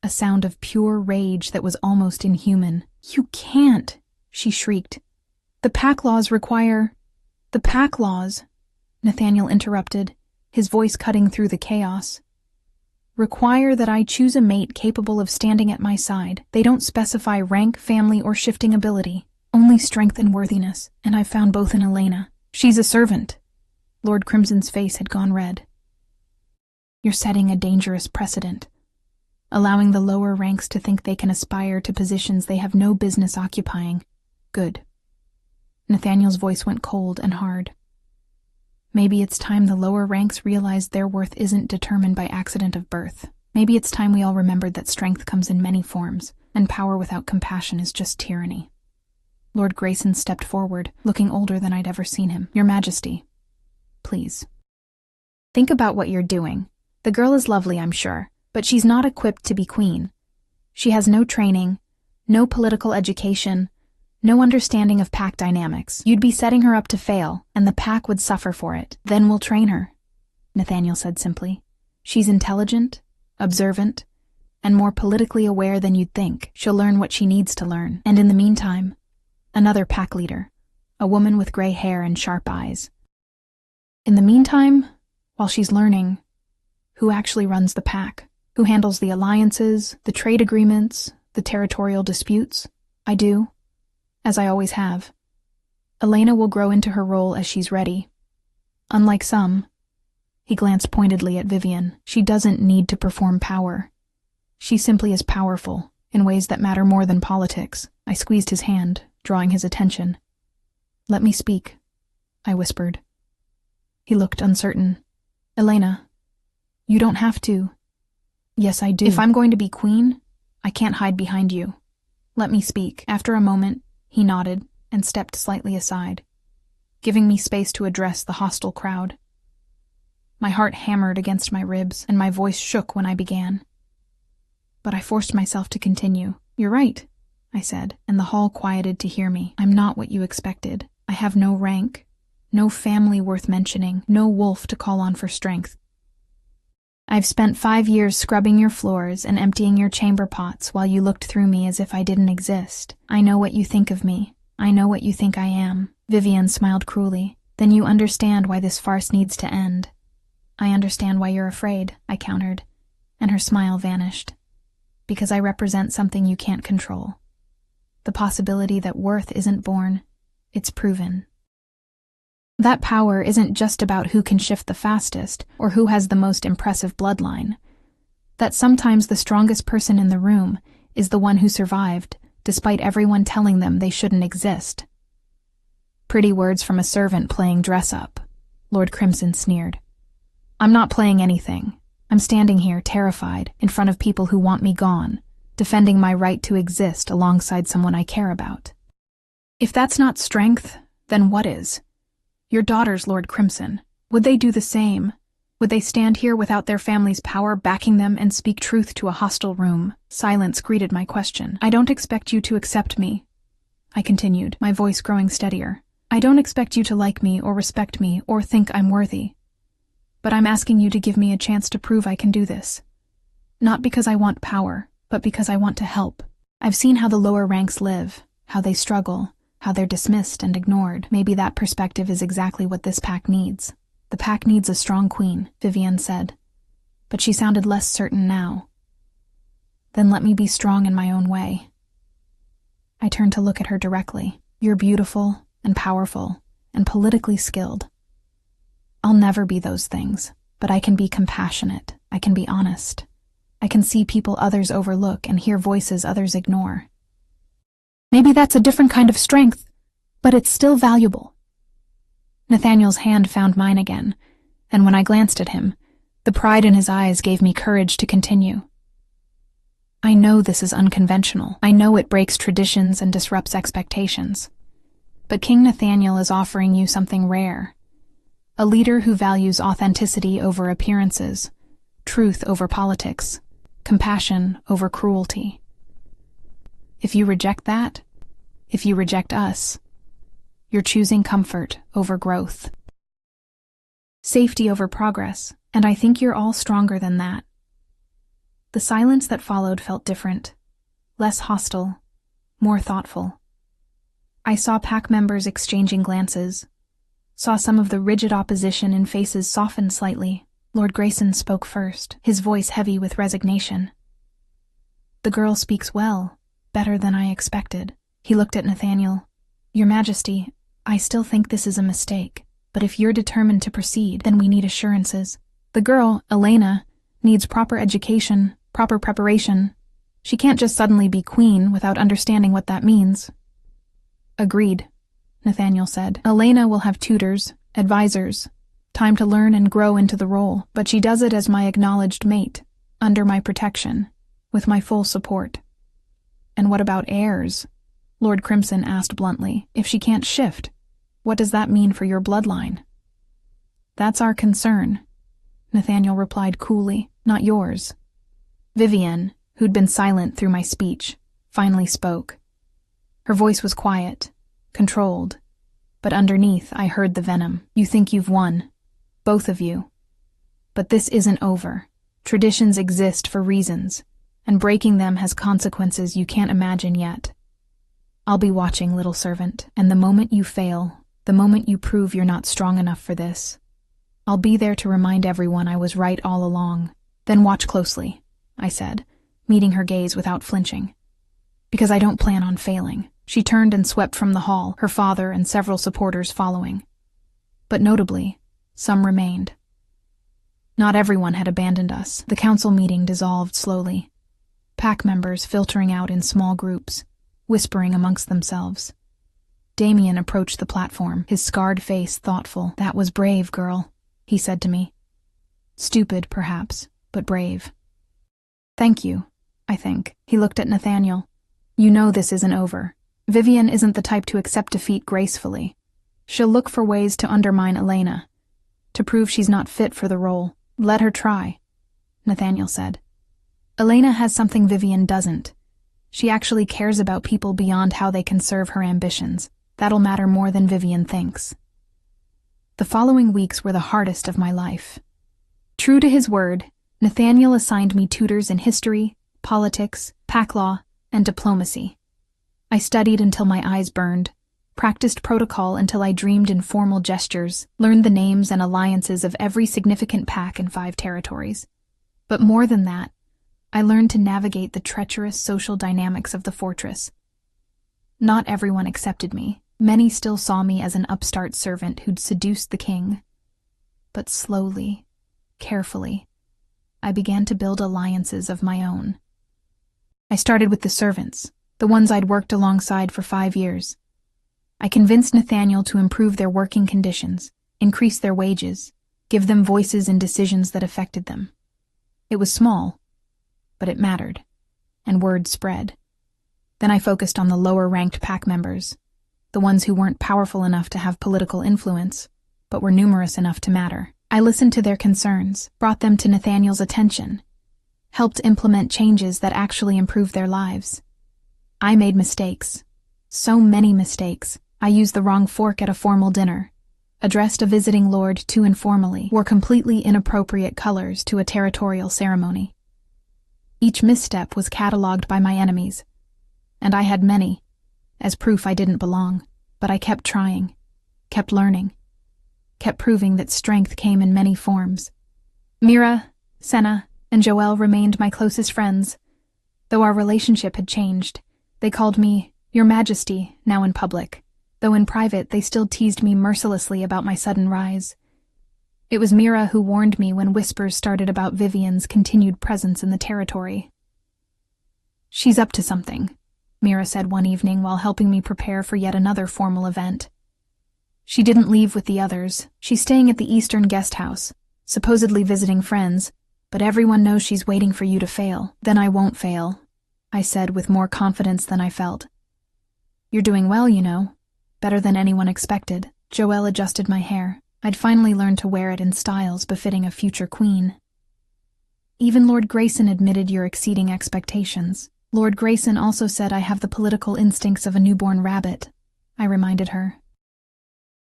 a sound of pure rage that was almost inhuman. "You can't," she shrieked. "The pack laws require—" "The pack laws," Nathaniel interrupted, his voice cutting through the chaos, "require that I choose a mate capable of standing at my side. They don't specify rank, family, or shifting ability, only strength and worthiness, and I've found both in Elena. She's a servant." Lord Crimson's face had gone red. You're setting a dangerous precedent, allowing the lower ranks to think they can aspire to positions they have no business occupying. Good. Nathaniel's voice went cold and hard. Maybe it's time the lower ranks realized their worth isn't determined by accident of birth. Maybe it's time we all remembered that strength comes in many forms, and power without compassion is just tyranny. Lord Grayson stepped forward, looking older than I'd ever seen him. Your Majesty, please. Think about what you're doing. The girl is lovely, I'm sure, but she's not equipped to be queen. She has no training, no political education, no understanding of pack dynamics. You'd be setting her up to fail, and the pack would suffer for it. Then we'll train her, Nathaniel said simply. She's intelligent, observant, and more politically aware than you'd think. She'll learn what she needs to learn. And in the meantime, another pack leader, a woman with gray hair and sharp eyes. In the meantime, while she's learning, who actually runs the pack? Who handles the alliances, the trade agreements, the territorial disputes? I do, as I always have. Elena will grow into her role as she's ready. Unlike some, he glanced pointedly at Vivian, she doesn't need to perform power. She simply is powerful, in ways that matter more than politics. I squeezed his hand, drawing his attention. Let me speak, I whispered. He looked uncertain. Elena, you don't have to. Yes, I do. If I'm going to be queen, I can't hide behind you. Let me speak. After a moment, he nodded and stepped slightly aside, giving me space to address the hostile crowd. My heart hammered against my ribs, and my voice shook when I began. But I forced myself to continue. You're right, I said, and the hall quieted to hear me. I'm not what you expected. I have no rank, no family worth mentioning, no wolf to call on for strength. I've spent 5 years scrubbing your floors and emptying your chamber pots while you looked through me as if I didn't exist. I know what you think of me. I know what you think I am. Vivian smiled cruelly. Then you understand why this farce needs to end. I understand why you're afraid, I countered, and her smile vanished. Because I represent something you can't control. The possibility that worth isn't born, it's proven. That power isn't just about who can shift the fastest or who has the most impressive bloodline. That sometimes the strongest person in the room is the one who survived, despite everyone telling them they shouldn't exist. Pretty words from a servant playing dress-up, Lord Crimson sneered. I'm not playing anything. I'm standing here, terrified, in front of people who want me gone, defending my right to exist alongside someone I care about. If that's not strength, then what is? Your daughters, Lord Crimson, would they do the same? Would they stand here without their family's power backing them and speak truth to a hostile room? Silence greeted my question. I don't expect you to accept me, I continued, my voice growing steadier. I don't expect you to like me or respect me or think I'm worthy. But I'm asking you to give me a chance to prove I can do this. Not because I want power, but because I want to help. I've seen how the lower ranks live, how they struggle, how they're dismissed and ignored. Maybe that perspective is exactly what this pack needs. The pack needs a strong queen, Vivian said. But she sounded less certain now. Then let me be strong in my own way. I turned to look at her directly. You're beautiful and powerful and politically skilled. I'll never be those things, but I can be compassionate. I can be honest. I can see people others overlook and hear voices others ignore. Maybe that's a different kind of strength, but it's still valuable. Nathaniel's hand found mine again, and when I glanced at him, the pride in his eyes gave me courage to continue. I know this is unconventional. I know it breaks traditions and disrupts expectations. But King Nathaniel is offering you something rare. A leader who values authenticity over appearances, truth over politics, compassion over cruelty. If you reject that, if you reject us, you're choosing comfort over growth. Safety over progress, and I think you're all stronger than that. The silence that followed felt different, less hostile, more thoughtful. I saw pack members exchanging glances, saw some of the rigid opposition in faces soften slightly. Lord Grayson spoke first, his voice heavy with resignation. The girl speaks well, better than I expected. He looked at Nathaniel. Your Majesty, I still think this is a mistake, but if you're determined to proceed, then we need assurances. The girl, Elena, needs proper education, proper preparation. She can't just suddenly be queen without understanding what that means." "Agreed," Nathaniel said. "Elena will have tutors, advisors, time to learn and grow into the role, but she does it as my acknowledged mate, under my protection, with my full support." "And what about heirs?" Lord Crimson asked bluntly. "If she can't shift, what does that mean for your bloodline?" "That's our concern," Nathaniel replied coolly, "not yours." Vivienne, who'd been silent through my speech, finally spoke. Her voice was quiet, controlled, but underneath I heard the venom. "You think you've won, both of you. But this isn't over. Traditions exist for reasons, and breaking them has consequences you can't imagine yet. I'll be watching, little servant, and the moment you fail, the moment you prove you're not strong enough for this, I'll be there to remind everyone I was right all along. Then watch closely," I said, meeting her gaze without flinching. "Because I don't plan on failing." She turned and swept from the hall, her father and several supporters following. But notably, some remained. Not everyone had abandoned us. The council meeting dissolved slowly, pack members filtering out in small groups, whispering amongst themselves. Damien approached the platform, his scarred face thoughtful. "That was brave, girl," he said to me. "Stupid, perhaps, but brave." "Thank you, I think." He looked at Nathaniel. "You know this isn't over. Vivienne isn't the type to accept defeat gracefully. She'll look for ways to undermine Elena, to prove she's not fit for the role. Let her try," Nathaniel said. "Elena has something Vivienne doesn't. She actually cares about people beyond how they can serve her ambitions. That'll matter more than Vivienne thinks." The following weeks were the hardest of my life. True to his word, Nathaniel assigned me tutors in history, politics, pack law, and diplomacy. I studied until my eyes burned, practiced protocol until I dreamed in formal gestures, learned the names and alliances of every significant pack in 5 territories. But more than that, I learned to navigate the treacherous social dynamics of the fortress. Not everyone accepted me. Many still saw me as an upstart servant who'd seduced the king. But slowly, carefully, I began to build alliances of my own. I started with the servants, the ones I'd worked alongside for 5 years. I convinced Nathaniel to improve their working conditions, increase their wages, give them voices in decisions that affected them. It was small, but it mattered, and word spread. Then I focused on the lower-ranked pack members, the ones who weren't powerful enough to have political influence, but were numerous enough to matter. I listened to their concerns, brought them to Nathaniel's attention, helped implement changes that actually improved their lives. I made mistakes. So many mistakes. I used the wrong fork at a formal dinner, addressed a visiting lord too informally, wore completely inappropriate colors to a territorial ceremony. Each misstep was catalogued by my enemies, and I had many, as proof I didn't belong. But I kept trying, kept learning, kept proving that strength came in many forms. Mira, Senna, and Joelle remained my closest friends. Though our relationship had changed, they called me Your Majesty, now in public, though in private they still teased me mercilessly about my sudden rise. It was Mira who warned me when whispers started about Vivienne's continued presence in the territory. "She's up to something," Mira said one evening while helping me prepare for yet another formal event. "She didn't leave with the others. She's staying at the Eastern guest house, supposedly visiting friends, but everyone knows she's waiting for you to fail." "Then I won't fail," I said with more confidence than I felt. "You're doing well, you know. Better than anyone expected." Joelle adjusted my hair. I'd finally learned to wear it in styles befitting a future queen. "Even Lord Grayson admitted you're exceeding expectations." "Lord Grayson also said I have the political instincts of a newborn rabbit," I reminded her.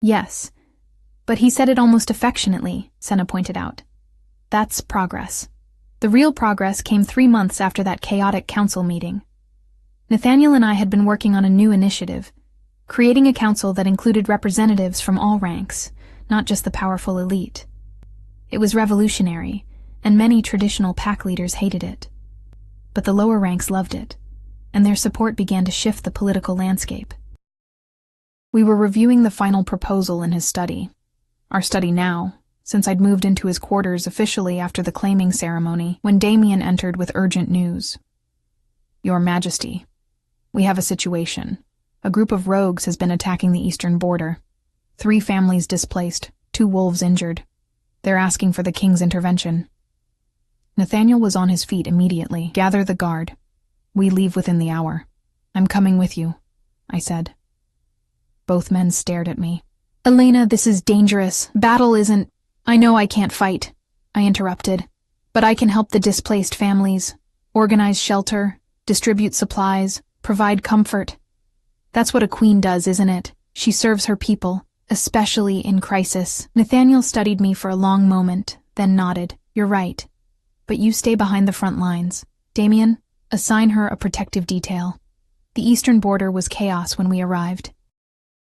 "Yes, but he said it almost affectionately," Senna pointed out. "That's progress." The real progress came 3 months after that chaotic council meeting. Nathaniel and I had been working on a new initiative, creating a council that included representatives from all ranks, not just the powerful elite. It was revolutionary, and many traditional pack leaders hated it. But the lower ranks loved it, and their support began to shift the political landscape. We were reviewing the final proposal in his study, our study now, since I'd moved into his quarters officially after the claiming ceremony, when Damien entered with urgent news. "Your Majesty, we have a situation. A group of rogues has been attacking the eastern border. 3 families displaced, 2 wolves injured. They're asking for the king's intervention." Nathaniel was on his feet immediately. "Gather the guard. We leave within the hour." "I'm coming with you," I said. Both men stared at me. "Elena, this is dangerous. Battle isn't—" "I know I can't fight," I interrupted. "But I can help the displaced families, organize shelter, distribute supplies, provide comfort. That's what a queen does, isn't it? She serves her people, especially in crisis." Nathaniel studied me for a long moment, then nodded. "You're right. But you stay behind the front lines. Damien, assign her a protective detail." The eastern border was chaos when we arrived.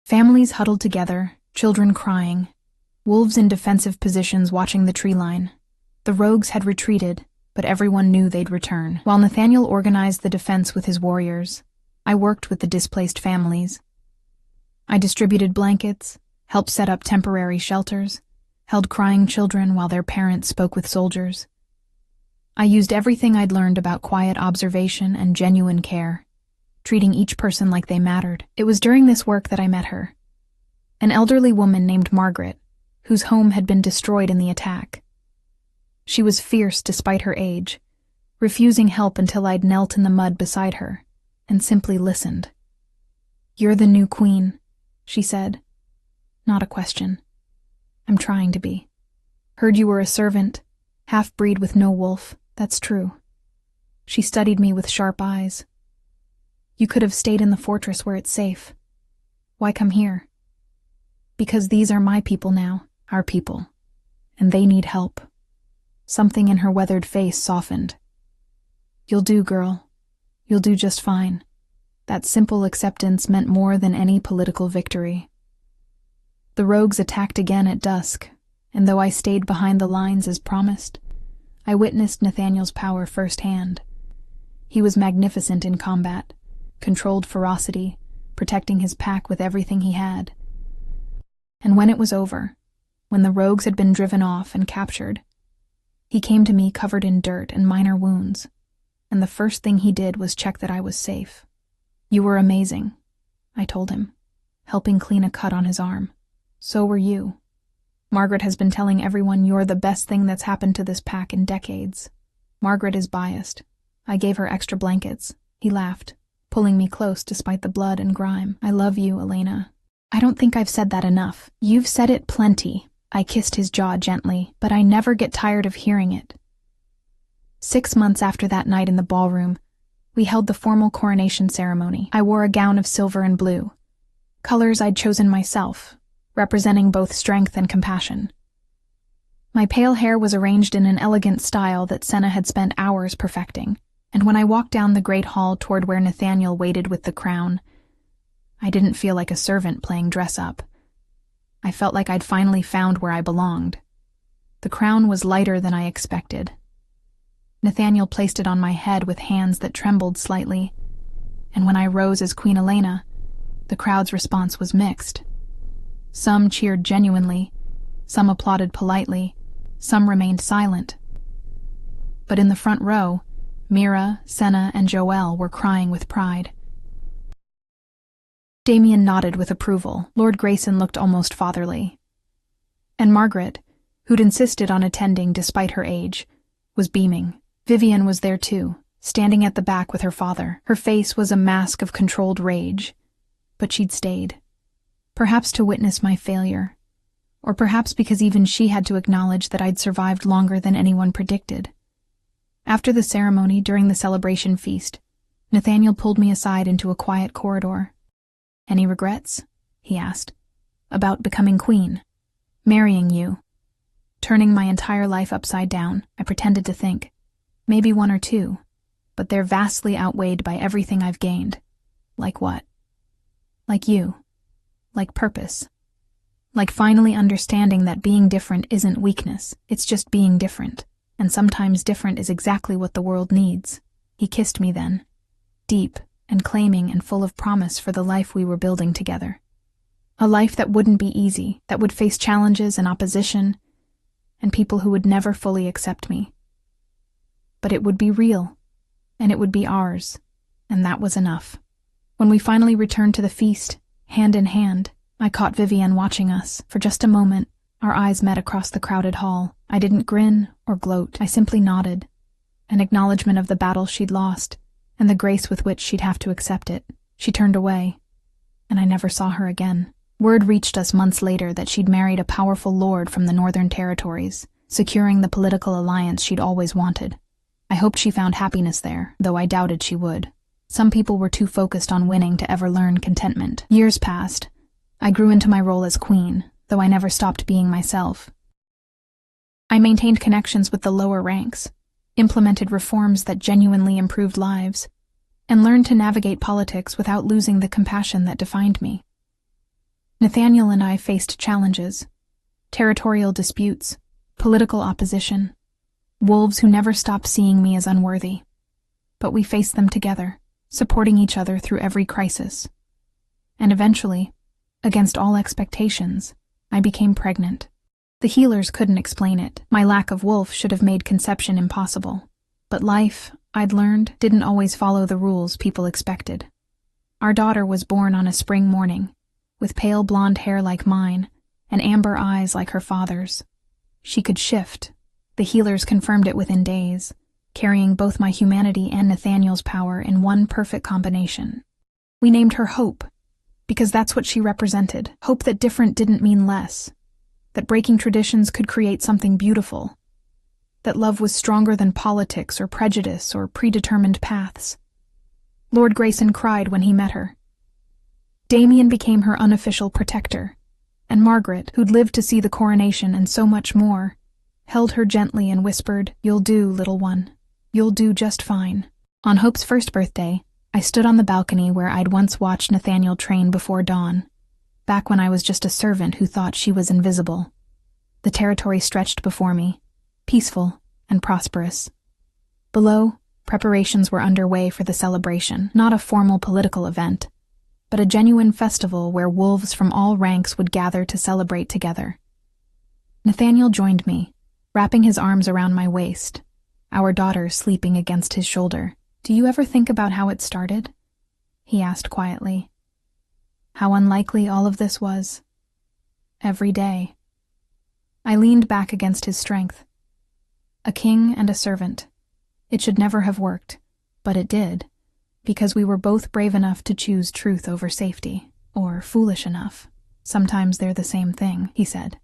Families huddled together, children crying, wolves in defensive positions watching the tree line. The rogues had retreated, but everyone knew they'd return. While Nathaniel organized the defense with his warriors, I worked with the displaced families. I distributed blankets, helped set up temporary shelters, held crying children while their parents spoke with soldiers. I used everything I'd learned about quiet observation and genuine care, treating each person like they mattered. It was during this work that I met her, an elderly woman named Margaret, whose home had been destroyed in the attack. She was fierce despite her age, refusing help until I'd knelt in the mud beside her and simply listened. "You're the new queen," she said. Not a question. "I'm trying to be. Heard you were a servant, half-breed with no wolf. That's true." She studied me with sharp eyes. "You could have stayed in the fortress where it's safe. Why come here?" "Because these are my people now, our people, and they need help." Something in her weathered face softened. "You'll do, girl. You'll do just fine." That simple acceptance meant more than any political victory. The rogues attacked again at dusk, and though I stayed behind the lines as promised, I witnessed Nathaniel's power firsthand. He was magnificent in combat, controlled ferocity, protecting his pack with everything he had. And when it was over, when the rogues had been driven off and captured, he came to me covered in dirt and minor wounds, and the first thing he did was check that I was safe. "You were amazing," I told him, helping clean a cut on his arm. "So were you. Margaret has been telling everyone you're the best thing that's happened to this pack in decades." Margaret is biased. I gave her extra blankets. He laughed, pulling me close despite the blood and grime. "I love you, Elena." "I don't think I've said that enough." "You've said it plenty." I kissed his jaw gently, "but I never get tired of hearing it." 6 months after that night in the ballroom, we held the formal coronation ceremony. I wore a gown of silver and blue, colors I'd chosen myself, representing both strength and compassion. My pale hair was arranged in an elegant style that Senna had spent hours perfecting, and when I walked down the great hall toward where Nathaniel waited with the crown, I didn't feel like a servant playing dress-up. I felt like I'd finally found where I belonged. The crown was lighter than I expected. Nathaniel placed it on my head with hands that trembled slightly, and when I rose as Queen Elena, the crowd's response was mixed. Some cheered genuinely, some applauded politely, some remained silent. But in the front row, Mira, Senna, and Joelle were crying with pride. Damien nodded with approval. Lord Grayson looked almost fatherly. And Margaret, who'd insisted on attending despite her age, was beaming. Vivian was there too, standing at the back with her father. Her face was a mask of controlled rage, but she'd stayed. Perhaps to witness my failure, or perhaps because even she had to acknowledge that I'd survived longer than anyone predicted. After the ceremony, during the celebration feast, Nathaniel pulled me aside into a quiet corridor. "Any regrets?" he asked. "About becoming queen? Marrying you? Turning my entire life upside down?" I pretended to think. "Maybe 1 or 2, but they're vastly outweighed by everything I've gained." "Like what?" "Like you. Like purpose. Like finally understanding that being different isn't weakness, it's just being different. And sometimes different is exactly what the world needs." He kissed me then, deep and claiming and full of promise for the life we were building together. A life that wouldn't be easy, that would face challenges and opposition, and people who would never fully accept me. But it would be real, and it would be ours, and that was enough. When we finally returned to the feast, hand in hand, I caught Vivienne watching us. For just a moment, our eyes met across the crowded hall. I didn't grin or gloat. I simply nodded, an acknowledgement of the battle she'd lost, and the grace with which she'd have to accept it. She turned away, and I never saw her again. Word reached us months later that she'd married a powerful lord from the Northern Territories, securing the political alliance she'd always wanted. I hoped she found happiness there, though I doubted she would. Some people were too focused on winning to ever learn contentment. Years passed. I grew into my role as queen, though I never stopped being myself. I maintained connections with the lower ranks, implemented reforms that genuinely improved lives, and learned to navigate politics without losing the compassion that defined me. Nathaniel and I faced challenges, territorial disputes, political opposition, wolves who never stopped seeing me as unworthy. But we faced them together, supporting each other through every crisis. And eventually, against all expectations, I became pregnant. The healers couldn't explain it. My lack of wolf should have made conception impossible. But life, I'd learned, didn't always follow the rules people expected. Our daughter was born on a spring morning, with pale blonde hair like mine and amber eyes like her father's. She could shift. The healers confirmed it within days, carrying both my humanity and Nathaniel's power in one perfect combination. We named her Hope, because that's what she represented. Hope that different didn't mean less, that breaking traditions could create something beautiful, that love was stronger than politics or prejudice or predetermined paths. Lord Grayson cried when he met her. Damien became her unofficial protector, and Margaret, who'd lived to see the coronation and so much more, held her gently and whispered, "You'll do, little one. You'll do just fine." On Hope's first birthday, I stood on the balcony where I'd once watched Nathaniel train before dawn, back when I was just a servant who thought she was invisible. The territory stretched before me, peaceful and prosperous. Below, preparations were underway for the celebration, not a formal political event, but a genuine festival where wolves from all ranks would gather to celebrate together. Nathaniel joined me, wrapping his arms around my waist, our daughter sleeping against his shoulder. "Do you ever think about how it started?" he asked quietly. "How unlikely all of this was. Every day." I leaned back against his strength. A king and a servant. It should never have worked, but it did, because we were both brave enough to choose truth over safety, or foolish enough. "Sometimes they're the same thing," he said,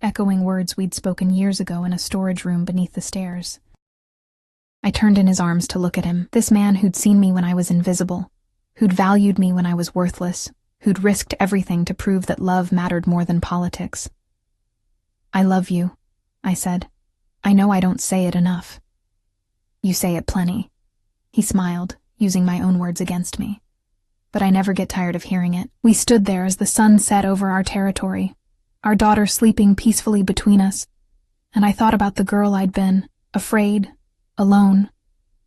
echoing words we'd spoken years ago in a storage room beneath the stairs. I turned in his arms to look at him, this man who'd seen me when I was invisible, who'd valued me when I was worthless, who'd risked everything to prove that love mattered more than politics. "I love you," I said. "I know I don't say it enough." "You say it plenty." He smiled, using my own words against me. "But I never get tired of hearing it." We stood there as the sun set over our territory, our daughter sleeping peacefully between us, and I thought about the girl I'd been, afraid, alone,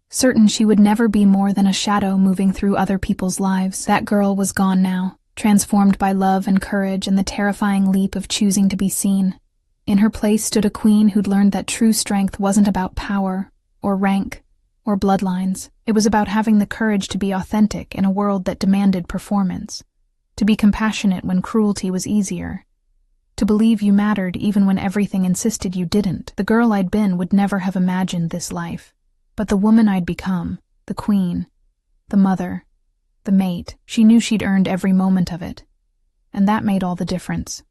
certain she would never be more than a shadow moving through other people's lives. That girl was gone now, transformed by love and courage and the terrifying leap of choosing to be seen. In her place stood a queen who'd learned that true strength wasn't about power, or rank, or bloodlines. It was about having the courage to be authentic in a world that demanded performance, to be compassionate when cruelty was easier, to believe you mattered even when everything insisted you didn't. The girl I'd been would never have imagined this life, but the woman I'd become, the queen, the mother, the mate, she knew she'd earned every moment of it, and that made all the difference.